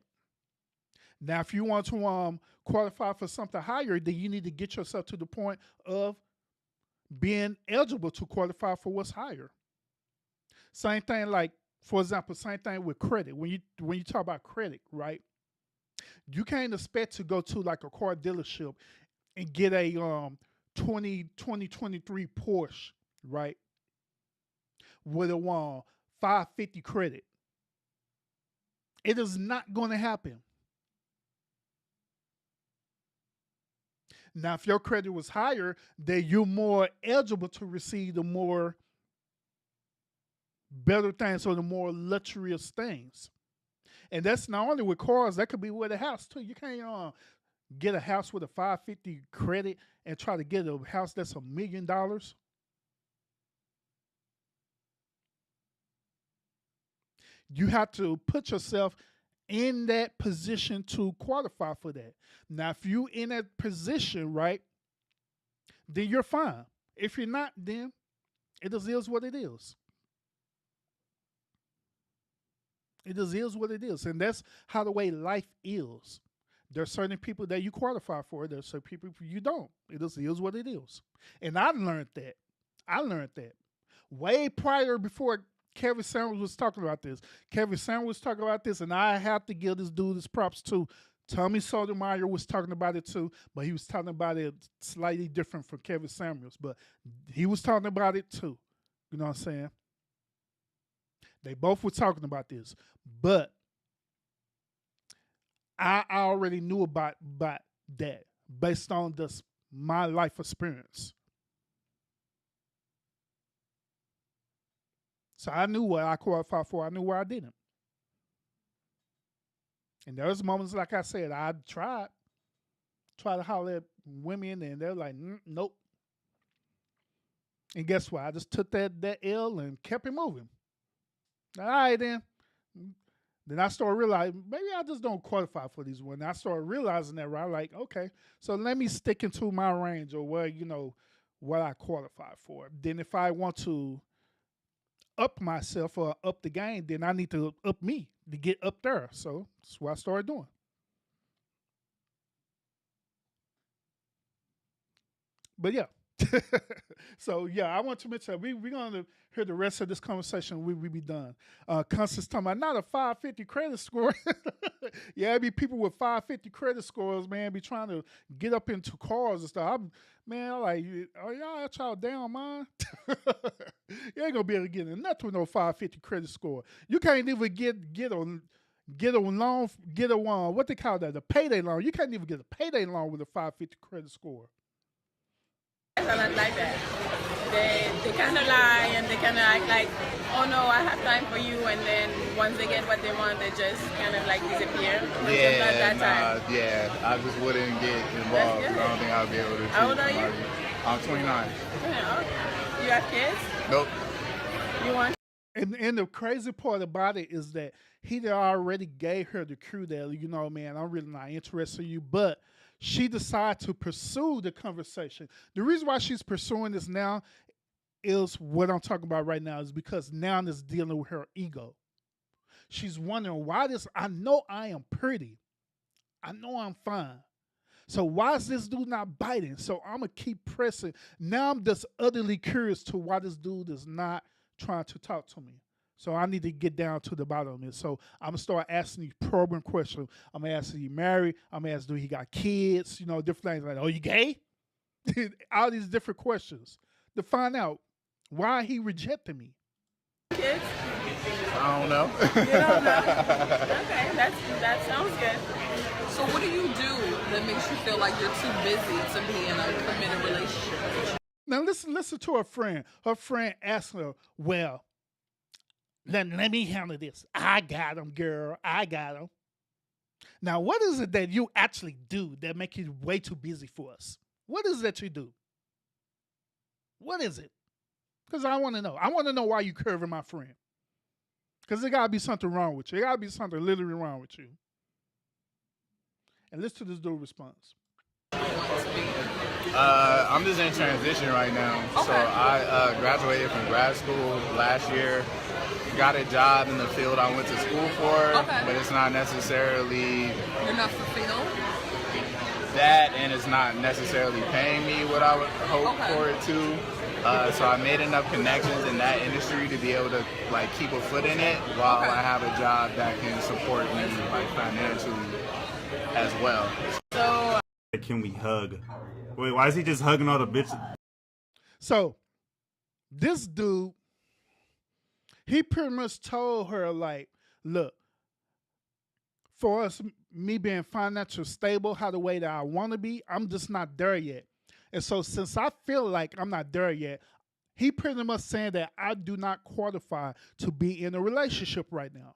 Now, if you want to qualify for something higher, then you need to get yourself to the point of being eligible to qualify for what's higher. Same thing, like, for example, same thing with credit. When you talk about credit, right? You can't expect to go to like a car dealership and get a 2023 Porsche, right? With a 550 credit. It is not going to happen. Now, if your credit was higher, then you're more eligible to receive the more better things or the more luxurious things. And that's not only with cars, that could be with a house too. You can't get a house with a 550 credit and try to get a house that's $1 million. You have to put yourself in that position to qualify for that. Now, if you in that position, right, then you're fine. If you're not, then it just is what it is. It just is what it is. And that's how the way life is. There's certain people that you qualify for. There's certain people you don't. It just is what it is. And I learned that. Way prior, before Kevin Samuels was talking about this. Kevin Samuels was talking about this, and I have to give this dude his props too. Tommy Sotomayor was talking about it too, but he was talking about it slightly different from Kevin Samuels. But he was talking about it too. You know what I'm saying? They both were talking about this. But I already knew about that based on my life experience. So I knew what I qualified for. I knew where I didn't. And there was moments, like I said, I tried to holler at women, and they're like, nope. And guess what? I just took that L and kept it moving. All right, then. Then I started realizing, maybe I just don't qualify for these ones. I started realizing that, right? Like, okay, so let me stick into my range or what I qualify for. Then if I want to up myself or up the game, then I need to up me to get up there. So that's what I started doing. But yeah. So yeah, I want to mention that we're going to hear the rest of this conversation. We be done. Constance talking about not a 550 credit score. Yeah, it be people with 550 credit scores, man, be trying to get up into cars and stuff. I'm like, are y'all at y'all down, man? You ain't gonna be able to get in nothing with no 550 credit score. You can't even get a loan, what they call that, a payday loan. You can't even get a payday loan with a 550 credit score. Are not like that. They kind of lie and they kind of act like, oh no, I have time for you, and then once they get what they want, they just kind of like disappear. Yeah, I just wouldn't get involved. I don't think I'll be able to. How old are you? I'm 29. You have kids? Nope. You want? And the crazy part about it is that he already gave her the clue that, man, I'm really not interested in you, but she decided to pursue the conversation. The reason why she's pursuing this now is what I'm talking about right now, is because now it's dealing with her ego. She's wondering why I know I am pretty. I know I'm fine. So why is this dude not biting? So I'm gonna keep pressing. Now I'm just utterly curious to why this dude is not trying to talk to me. So I need to get down to the bottom of it. So I'm gonna start asking these probing questions. I'm gonna ask, is he married? I'm gonna ask, do he got kids? You know, different things like, oh, you gay? All these different questions to find out why he rejected me. Kids? I don't know. You don't know? Okay, that sounds good. So what do you do that makes you feel like you're too busy to be in a committed relationship? Now listen to her friend. Her friend asked her, well, let me handle this. I got him, girl. I got him. Now, what is it that you actually do that make you way too busy for us? What is it that you do? What is it? Because I want to know. I want to know why you curving my friend. Because there got to be something wrong with you. There got to be something literally wrong with you. And listen to this dude's response. I'm just in transition right now. Okay. So I graduated from grad school last year. Got a job in the field I went to school for, Okay. but it's not necessarily You're not fulfilled? that, and it's not necessarily paying me what I would hope Okay. for it to. So I made enough connections in that industry to be able to like keep a foot in it while Okay. I have a job that can support me like financially as well. So Can we hug? Wait, why is he just hugging all the bitches? So, this dude, he pretty much told her, like, look, for us, me being financially stable, how the way that I want to be, I'm just not there yet. And so, since I feel like I'm not there yet, he pretty much saying that I do not qualify to be in a relationship right now.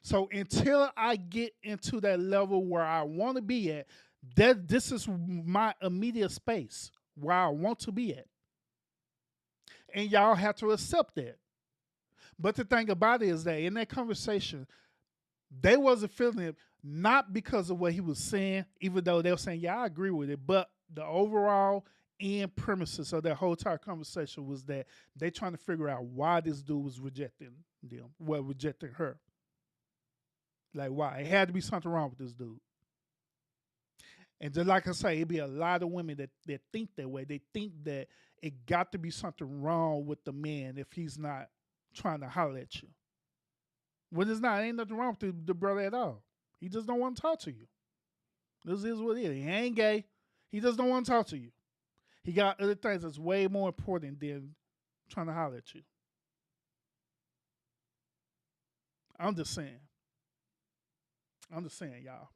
So, until I get into that level where I want to be at, this is my immediate space where I want to be at. And y'all have to accept that. But the thing about it is that in that conversation, they wasn't feeling it, not because of what he was saying, even though they were saying, yeah, I agree with it, but the overall end premises of that whole entire conversation was that they trying to figure out why this dude was rejecting them, well, rejecting her. Like, why? It had to be something wrong with this dude. And just like I say, it'd be a lot of women that think that way. They think that it got to be something wrong with the man if he's not trying to holler at you. When it's not, ain't nothing wrong with the brother at all. He just don't want to talk to you. This is what it is. He ain't gay. He just don't want to talk to you. He got other things that's way more important than trying to holler at you. I'm just saying, y'all.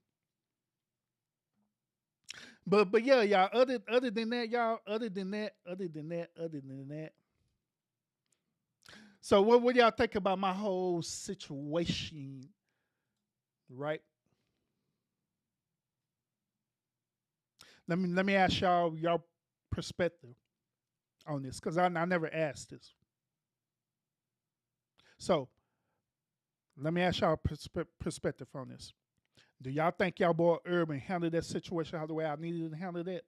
But yeah, y'all. Other than that, y'all. Other than that. So what y'all think about my whole situation, right? Let me ask y'all perspective on this, because I never asked this. So let me ask y'all perspective on this. Do y'all think y'all boy Urban handled that situation how the way I needed to handle that?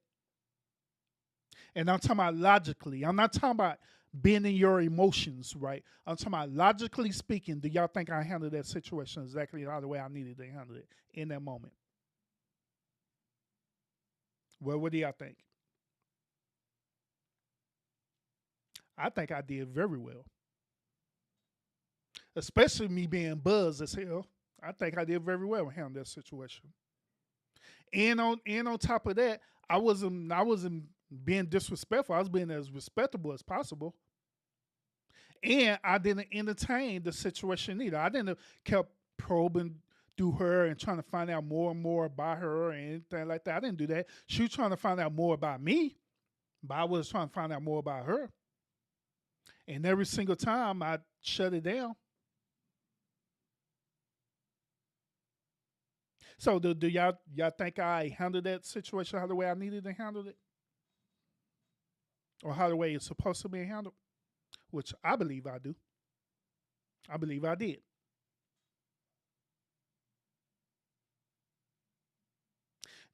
And I'm talking about logically. I'm not talking about being in your emotions, right? I'm talking about logically speaking. Do y'all think I handled that situation exactly how the way I needed to handle it in that moment? Well, what do y'all think? I think I did very well. Especially me being buzzed as hell. I think I did very well in handling that situation. And on top of that, I wasn't being disrespectful. I was being as respectable as possible. And I didn't entertain the situation either. I didn't kept probing through her and trying to find out more and more about her and anything like that. I didn't do that. She was trying to find out more about me, but I was trying to find out more about her. And every single time I shut it down. So do y'all think I handled that situation how the way I needed to handle it? Or how the way it's supposed to be handled? Which I believe I do. I believe I did.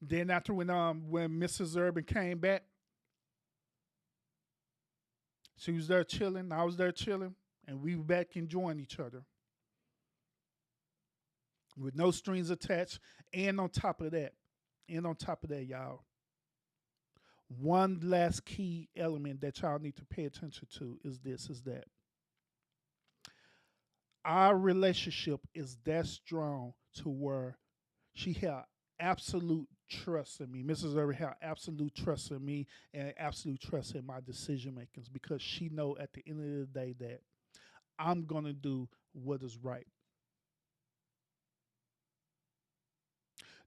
Then after when Mrs. Urban came back, she was there chilling, I was there chilling, and we were back enjoying each other. With no strings attached, and on top of that, And on top of that, y'all, one last key element that y'all need to pay attention to is that our relationship is that strong to where she had absolute trust in me. Mrs. Irving had absolute trust in me and absolute trust in my decision makings because she know at the end of the day that I'm gonna do what is right.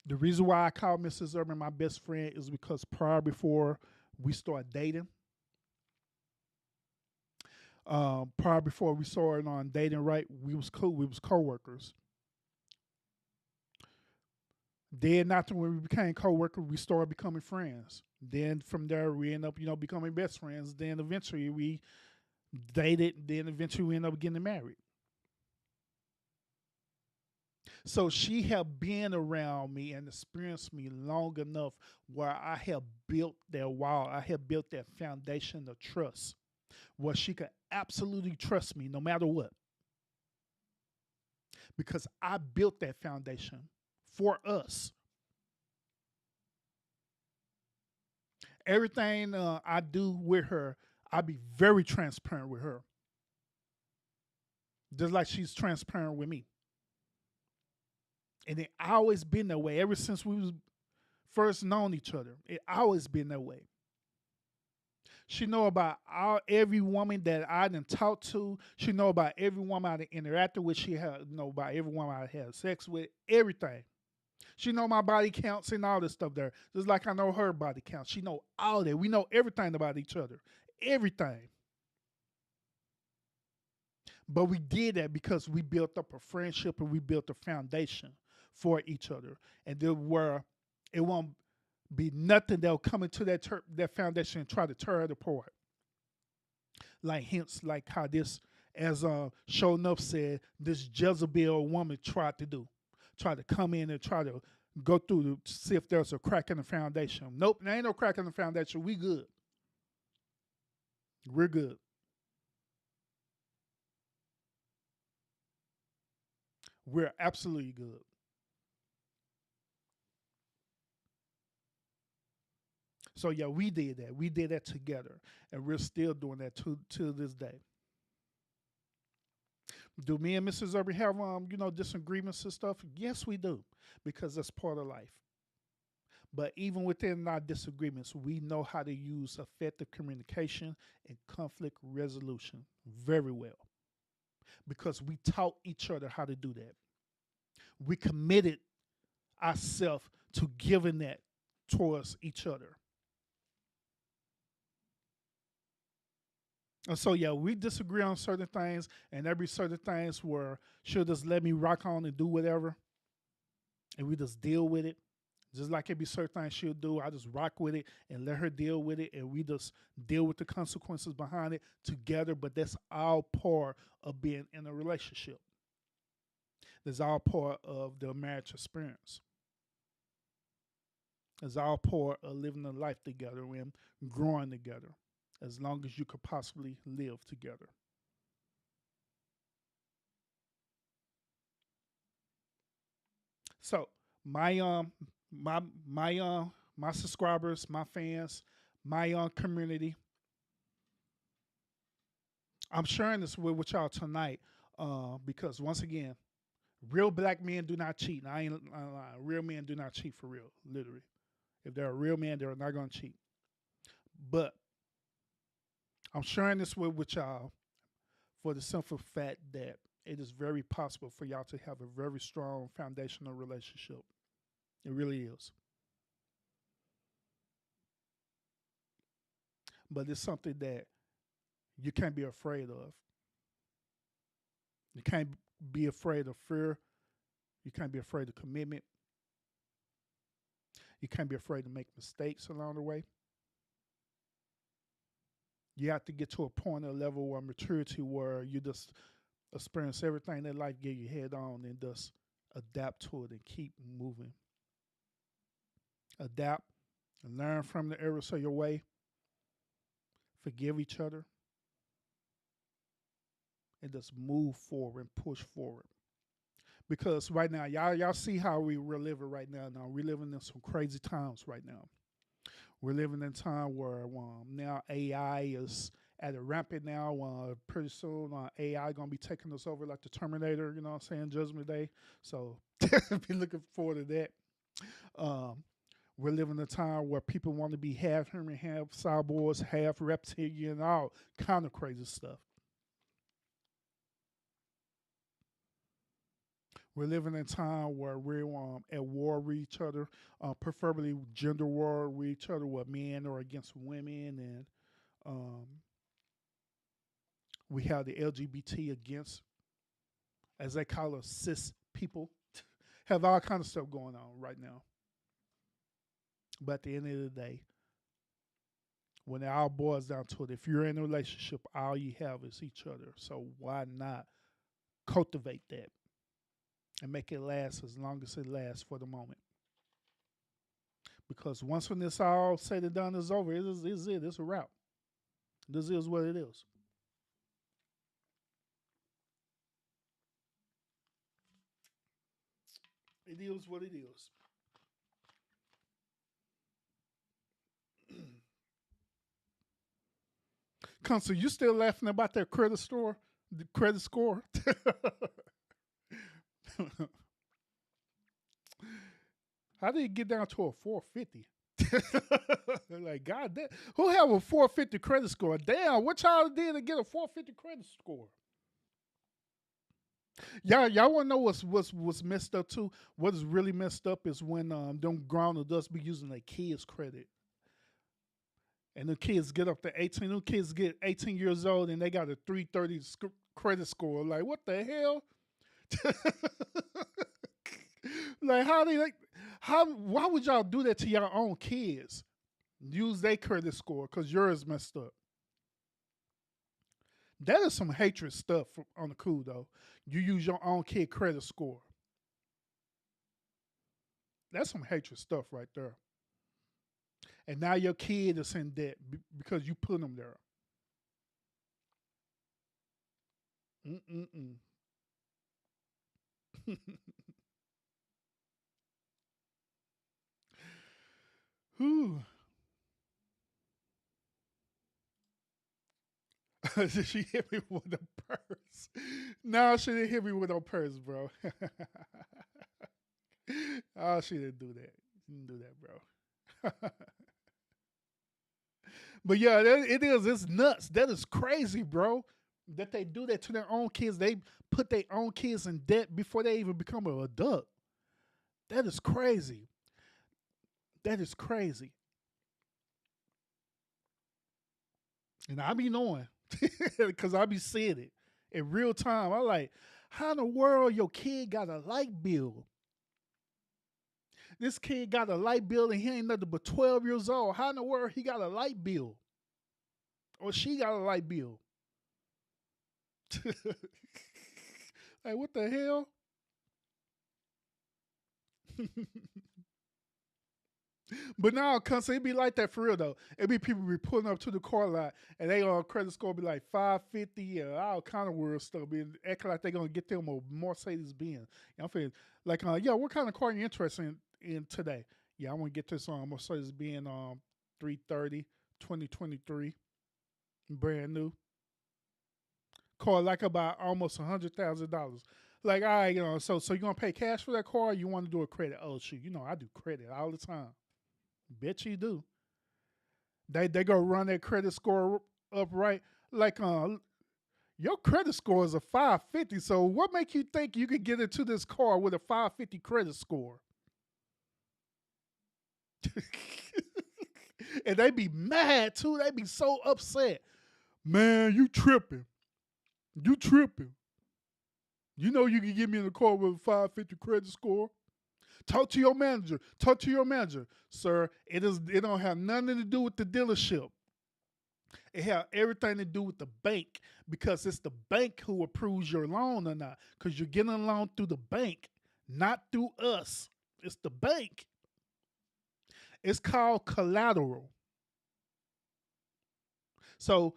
The reason why I call Mrs. Urban my best friend is because before we started dating, prior before we started on dating, right, we was cool. We was coworkers. Then after when we became co-workers, we started becoming friends. Then from there, we end up, becoming best friends. Then eventually we dated. Then eventually we end up getting married. So she had been around me and experienced me long enough where I have built that wall. I have built that foundation of trust where she could absolutely trust me no matter what. Because I built that foundation for us. Everything I do with her, I be very transparent with her. Just like she's transparent with me. And it always been that way ever since we was first known each other. It always been that way. She know about every woman that I done talked to. She know about every woman I done interacted with. She know about every woman I had sex with. Everything. She know my body counts and all this stuff there. Just like I know her body counts. She know all that. We know everything about each other. Everything. But we did that because we built up a friendship and we built a foundation for each other. And there were, it won't be nothing that'll come into that foundation and try to tear it apart. Like how this, as Show Enough said, this Jezebel woman tried to do. Try to come in and try to go through to see if there's a crack in the foundation. Nope, there ain't no crack in the foundation. We good. We're good. We're absolutely good. So yeah, we did that. We did that together, and we're still doing that to this day. Do me and Mrs. Irby have disagreements and stuff? Yes, we do, because that's part of life. But even within our disagreements, we know how to use effective communication and conflict resolution very well, because we taught each other how to do that. We committed ourselves to giving that towards each other. And so yeah, we disagree on certain things, and there be certain things where she'll just let me rock on and do whatever, and we just deal with it. Just like it be certain things she'll do, I just rock with it and let her deal with it, and we just deal with the consequences behind it together. But that's all part of being in a relationship. That's all part of the marriage experience. It's all part of living a life together and growing together, as long as you could possibly live together. So my subscribers, my fans, my community, I'm sharing this with y'all tonight because once again, real black men do not cheat. I ain't lying. Real men do not cheat for real, literally. If they're a real man, they're not going to cheat. But I'm sharing this with y'all for the simple fact that it is very possible for y'all to have a very strong foundational relationship. It really is. But it's something that you can't be afraid of. You can't be afraid of fear. You can't be afraid of commitment. You can't be afraid to make mistakes along the way. You have to get to a point, a level of maturity where you just experience everything that life gave you head on and just adapt to it and keep moving. Adapt and learn from the errors of your way. Forgive each other. And just move forward and push forward. Because right now, y'all see how we're living right now. Now we're living in some crazy times right now. We're living in a time where now AI is at a rampant now. Pretty soon, AI gonna be taking us over like the Terminator. You know what I'm saying? Judgment Day. So be looking forward to that. Um, we're living in a time where people want to be half human, half cyborgs, half reptilian, all kind of crazy stuff. We're living in a time where we're at war with each other, preferably gender war with each other, where men are against women, and um, we have the LGBT against, as they call us, cis people. Have all kind of stuff going on right now. But at the end of the day, when it all boils down to it, if you're in a relationship, all you have is each other. So why not cultivate that and make it last as long as it lasts for the moment? Because once when this all said and done is over, it is it. It's a wrap. This is what it is. It is what it is. Consul, you still laughing about that credit store, the credit score? How did it get down to a 450? Like, God damn. Who have a 450 credit score? Damn, what y'all did to get a 450 credit score? Y'all want to know what's messed up too? What is really messed up is when them grown adults be using their kids' credit. And the kids get up to 18. Them kids get 18 years old and they got a 330 credit score. Like, what the hell? Like, why would y'all do that to your own kids? Use their credit score because yours messed up. That is some hatred stuff on the cool, though. You use your own kid credit score. That's some hatred stuff right there. And now your kid is in debt because you put them there. Mm-mm-mm. Whew. She hit me with a purse. No, she didn't hit me with a purse, bro. Oh, she didn't do that. She didn't do that, bro. But yeah, it is. It's nuts. That is crazy, bro. That they do that to their own kids. They put their own kids in debt before they even become an adult. That is crazy. That is crazy. And I be knowing because I be seeing it in real time. I'm like, how in the world your kid got a light bill? This kid got a light bill and he ain't nothing but 12 years old. How in the world he got a light bill? Or she got a light bill? Like, what the hell? But now, it be like that for real though. It be people be pulling up to the car lot and they credit score be like 550 and all kind of weird stuff. Be acting like they gonna get them a Mercedes Benz. You know, I'm feeling like, yeah, what kind of car are you interested in today? Yeah, I want to get this Mercedes Benz 330 2023, brand new. Car like about almost $100,000. Like, all right, so you gonna pay cash for that car? Or you want to do a credit? Oh shoot, I do credit all the time. Bet you do. They go run that credit score up right. Like your credit score is a 550. So what make you think you could get into this car with a 550 credit score? And they be mad too. They be so upset. Man, you tripping. You tripping. You know you can get me in the car with a 550 credit score. Talk to your manager. Talk to your manager. Sir, it don't have nothing to do with the dealership. It have everything to do with the bank because it's the bank who approves your loan or not. Because you're getting a loan through the bank, not through us. It's the bank. It's called collateral. So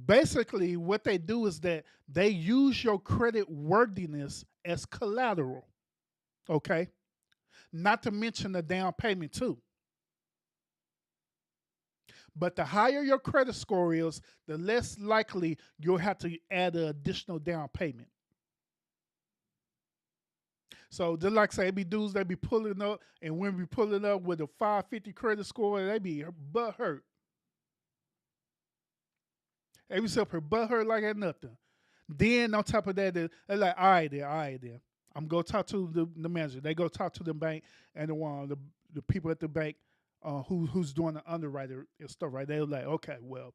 basically what they do is that they use your credit worthiness as collateral. Okay? Not to mention the down payment too. But the higher your credit score is, the less likely you'll have to add an additional down payment. So just like say, be dudes that be pulling up, and when we pulling up with a 550 credit score, they be butt hurt. They be up her butt hurt like that nothing. Then on top of that, they're like, all right there. I'm going to talk to the manager. They go talk to the bank and the people at the bank who's doing the underwriter and stuff, right? They're like, okay, well,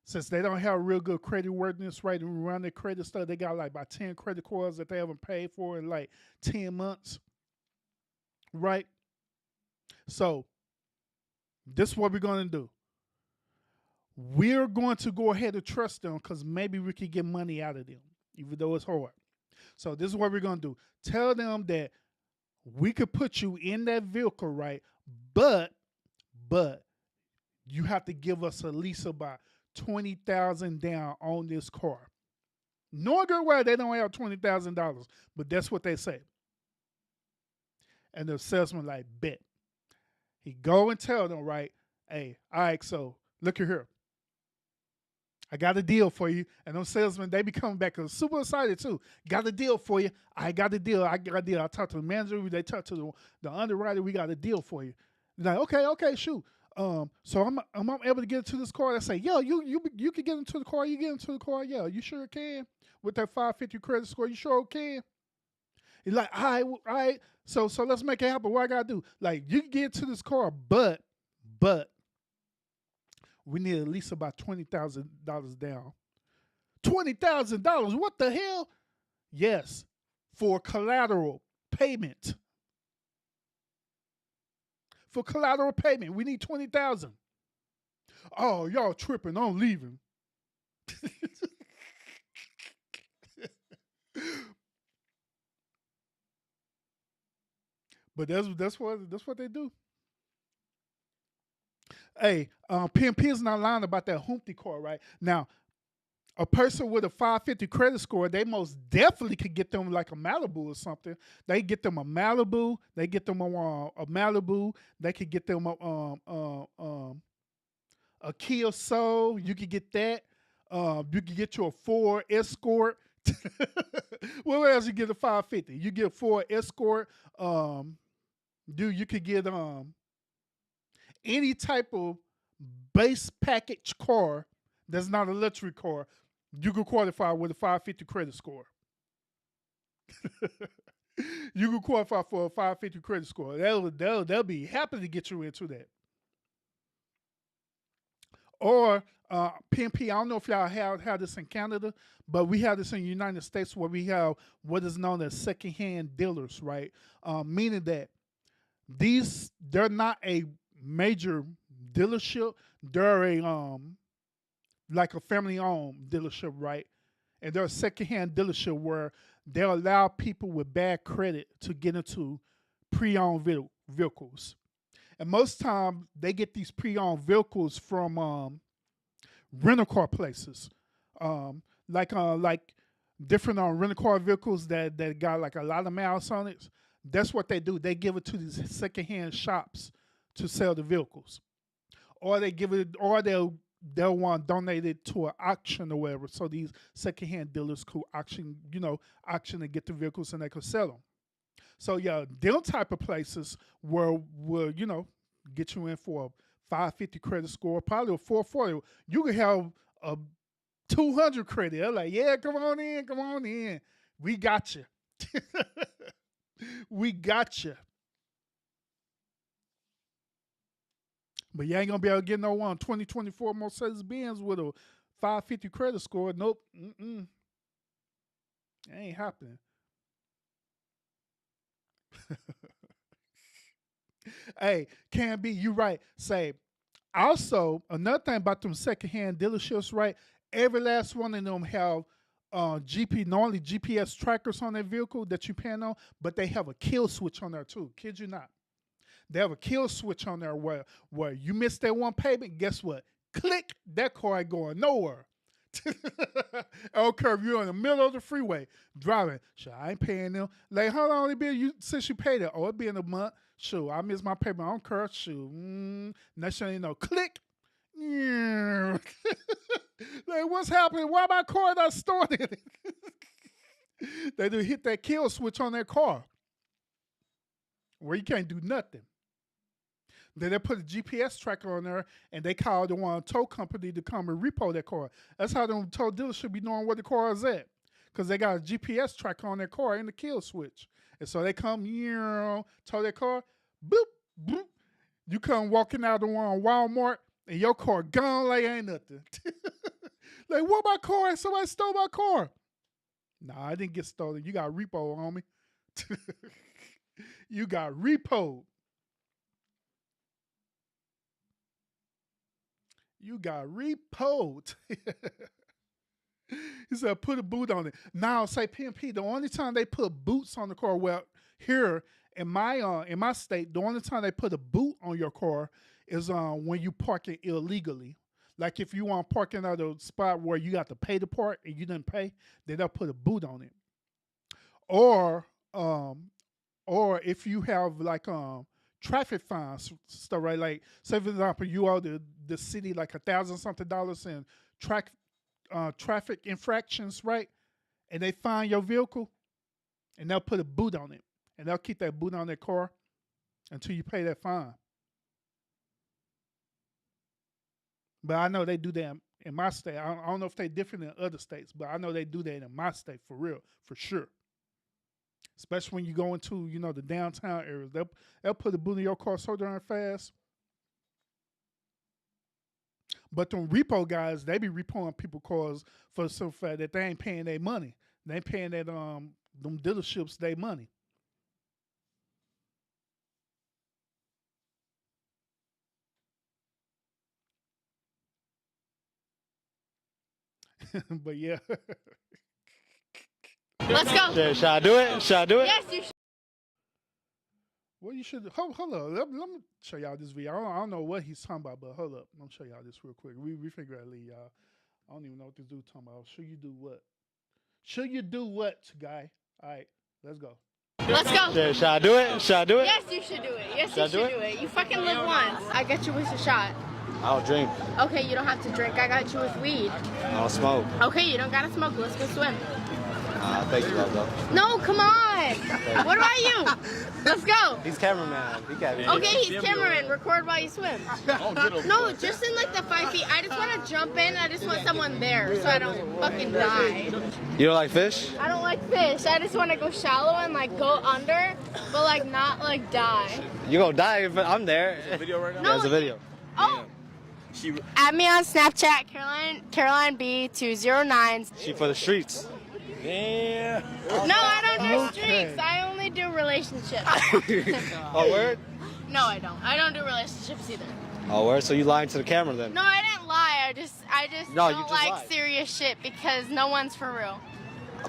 since they don't have real good credit worthiness right around their credit stuff, they got like about 10 credit cards that they haven't paid for in like 10 months, right? So this is what we're going to do. We're going to go ahead and trust them because maybe we could get money out of them, even though it's hard. So this is what we're going to do. Tell them that we could put you in that vehicle, right? But you have to give us at least about $20,000 down on this car. Knowing good well they don't have $20,000, but that's what they say. And the salesman like, bet. He go and tell them, right, hey, all right, so look at here. I got a deal for you. And those salesmen, they be coming back super excited too. Got a deal for you. I got a deal. I talked to the manager. They talked to the underwriter. We got a deal for you. They're like, okay, shoot. So I'm able to get into this car. I say, yo, you can get into the car. You get into the car. Yeah, you sure can. With that 550 credit score, you sure can. He's like, all right. So let's make it happen. What I gotta do? Like, you can get into this car, but we need at least about $20,000 down. $20,000? What the hell? Yes, for collateral payment. For collateral payment, we need $20,000. Oh, y'all tripping? I'm leaving. But that's what they do. Hey, PMP's not lying about that Humpty car, right? Now, a person with a 550 credit score, they most definitely could get them like a Malibu or something. They get them a Malibu. They get them a Malibu. They could get them a Kia Soul. You could get that. You could get you a Ford Escort. What else you get a 550? You get a Ford Escort. You could get any type of base package car that's not a luxury car. You could qualify with a 550 credit score. You could qualify for a 550 credit score. They'll be happy to get you into that. Or PNP, I don't know if y'all have this in Canada, but we have this in the United States where we have what is known as secondhand dealers, right? Meaning that they're not a major dealership. They're a like a family-owned dealership, right? And they're a secondhand dealership where they allow people with bad credit to get into pre-owned vehicles. And most time they get these pre-owned vehicles from rental car places, like different rental car vehicles that got like a lot of miles on it. That's what they do. They give it to these secondhand shops to sell the vehicles, or they'll want to donate it to an auction or whatever. So these secondhand dealers could auction and get the vehicles and they could sell them. So yeah, them type of places will get you in for a 550 credit score, probably a 440. You could have a 200 credit. They're like, yeah, come on in. We got you. We got you. But you ain't gonna be able to get no 2024 Mercedes-Benz with a 550 credit score. Nope. It ain't happening. Hey, can be, you right. Say, also, another thing about them secondhand dealerships, right? Every last one of them have not only GPS trackers on their vehicle that you pan on, but they have a kill switch on there too. Kid you not. They have a kill switch on there where you miss that one payment, guess what? Click, that car ain't going nowhere. I don't care if you're in the middle of the freeway driving. Sure, I ain't paying them. Like, how long it been since you paid it? Oh, it been a month. Sure, I missed my payment. I don't care. Sure. Next thing you know, click. Yeah. Like, what's happening? Why my car not started? They do hit that kill switch on their car where you can't do nothing. Then they put a GPS tracker on there and they call the one tow company to come and repo that car. That's how the tow dealers should be knowing where the car is at. Because they got a GPS tracker on their car and the kill switch. And so they come, tow their car, boop, boop. You come walking out the one on Walmart and your car gone like ain't nothing. Like, what my car? Somebody stole my car. Nah, I didn't get stolen. You got repo on me. You got repoed. You got repoed. He said, put a boot on it. Now, say PMP, the only time they put boots on the car, well, here in my state, the only time they put a boot on your car is when you park it illegally. Like if you want to park in at a spot where you got to pay the park and you didn't pay, then they'll put a boot on it. Or if you have like traffic fines stuff, right? Like, say for example, you owe the city like $1,000 something in traffic infractions, right? And they find your vehicle, and they'll put a boot on it, and they'll keep that boot on their car until you pay that fine. But I know they do that in my state. I don't know if they're different in other states, but I know they do that in my state for real, for sure. Especially when you go into, the downtown areas. They'll put a boot in your car so darn fast. But them repo guys, they be repoing people cars for the simple fact that they ain't paying their money. They ain't paying that them dealerships their money. But yeah. Let's go. Should I do it? Should I do it? Yes, you should. Well, you should. Hold on. Let me show y'all this video. I don't know what he's talking about, but hold up. Let me show y'all this real quick. We figure out, y'all. I don't even know what this dude's talking about. Should you do what? Should you do what, guy? All right, let's go. Let's go. Should I do it? Should I do it? Yes, you should do it. Yes, you should do it. You fucking live once. I got you with a shot. I don't drink. Okay, you don't have to drink. I got you with weed. I don't smoke. Okay, you don't gotta smoke. Let's go swim. Thank you, though. No, come on. What about you? Let's go. He's cameraman. He can't be. Okay, he's cameraman. Record while you swim. No, just in like the 5 feet. I just want to jump in. I just want someone there so I don't fucking die. You don't like fish? I don't like fish. I just want to go shallow and like go under, but like not like die. You gonna die if I'm there. There's a video right now? No, There's a video. Oh. Add me on Snapchat, Caroline B209. She for the streets. Yeah. No, I don't do streaks. I only do relationships. Oh, word? No, I don't. I don't do relationships either. Oh, word? So you lying to the camera then? No, I didn't lie. I just No, you don't just like lied. serious shit because no one's for real.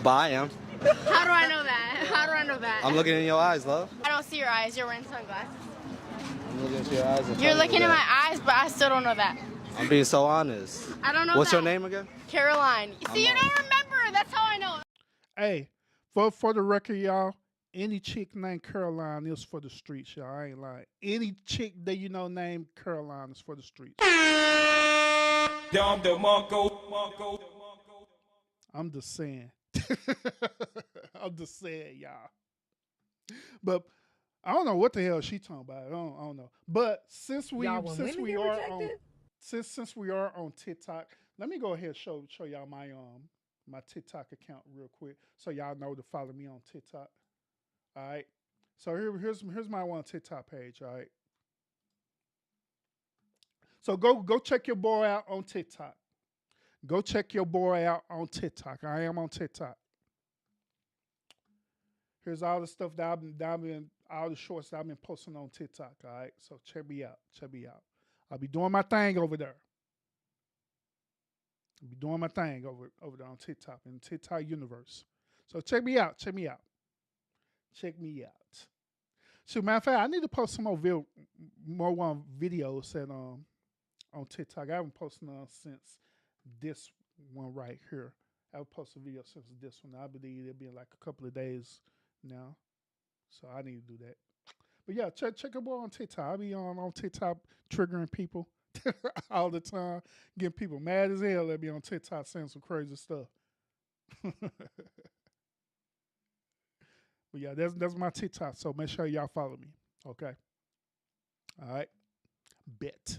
But I am. How do I know that? How do I know that? I'm looking in your eyes, love. I don't see your eyes. You're wearing sunglasses. I'm looking into your eyes. And You're telling looking you in that. my eyes, but I still don't know that. I'm being so honest. I don't know What's that. your name again? Caroline. See, you don't remember. That's how I know. Hey, for the record, y'all, any chick named Caroline is for the streets, y'all. I ain't lying. Any chick that you know named Caroline is for the streets. Dom DeMarco. I'm just saying. I'm just saying, y'all. But I don't know what the hell she talking about. I don't know. But since we are on TikTok, let me go ahead and show y'all my TikTok account real quick so y'all know to follow me on TikTok. All right. So here's my one TikTok page. All right. So go check your boy out on TikTok. Go check your boy out on TikTok. I am on TikTok. Here's all the stuff that I've been all the shorts that I've been posting on TikTok. All right. So check me out. Check me out. I'll be doing my thing over there. I'll be doing my thing over there on TikTok in the TikTok universe. So check me out. Check me out. Check me out. So matter of fact, I need to post some more videos on TikTok. I haven't posted none since one right here. I'll post a video since this one. I believe it'll be in like a couple of days now. So I need to do that. But yeah, check a boy on TikTok. I be on TikTok triggering people all the time, getting people mad as hell. They be on TikTok saying some crazy stuff. But yeah, that's my TikTok. So make sure y'all follow me. Okay. All right. Bet.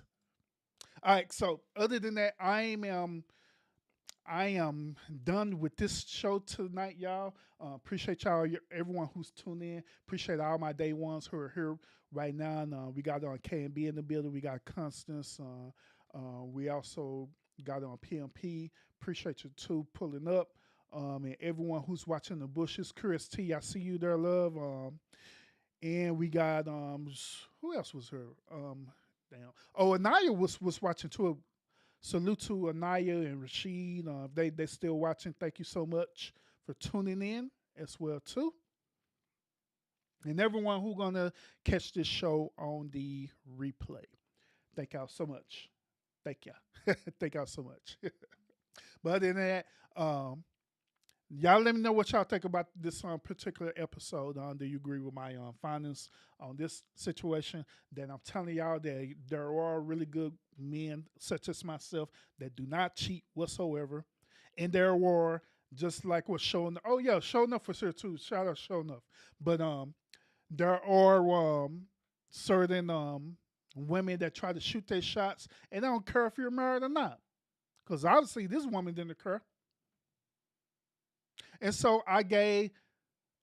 All right. So other than that, I am done with this show tonight, y'all. Appreciate y'all, everyone who's tuned in. Appreciate all my day ones who are here right now. And, we got on K&B in the building. We got Constance. We also got on PMP. Appreciate you too pulling up. And everyone who's watching the bushes. Chris T, I see you there, love. And we got who else was here? Damn. Oh, Anaya was watching too. Salute to Anaya and Rashid. They still watching. Thank you so much for tuning in as well too. And everyone who's gonna catch this show on the replay. Thank y'all so much. Thank y'all. Thank y'all so much. But other than that, y'all let me know what y'all think about this particular episode. Do you agree with my findings on this situation? That I'm telling y'all that there are really good men, such as myself, that do not cheat whatsoever. And there were, just like what Show Enough. Oh yeah, Show Enough was here too. Shout out Show Enough. But there are certain women that try to shoot their shots, and I don't care if you're married or not, because obviously this woman didn't occur. And so I gave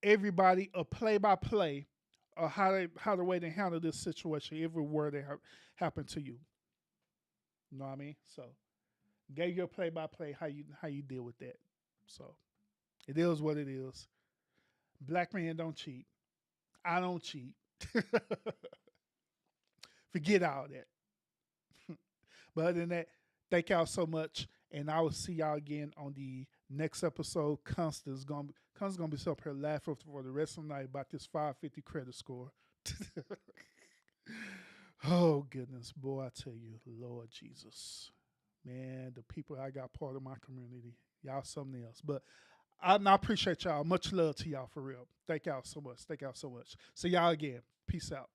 everybody a play-by-play of how the way they handle this situation, every word that happened to you. You know what I mean? So gave you a play-by-play how you deal with that. So it is what it is. Black men don't cheat. I don't cheat. Forget all that. But other than that, thank y'all so much. And I will see y'all again on the next episode. Constance gonna be up here laughing for the rest of the night about this 550 credit score. Oh goodness, boy, I tell you, Lord Jesus, man, the people I got part of my community, y'all something else. But I appreciate y'all. Much love to y'all for real. Thank y'all so much. Thank y'all so much. See y'all again. Peace out.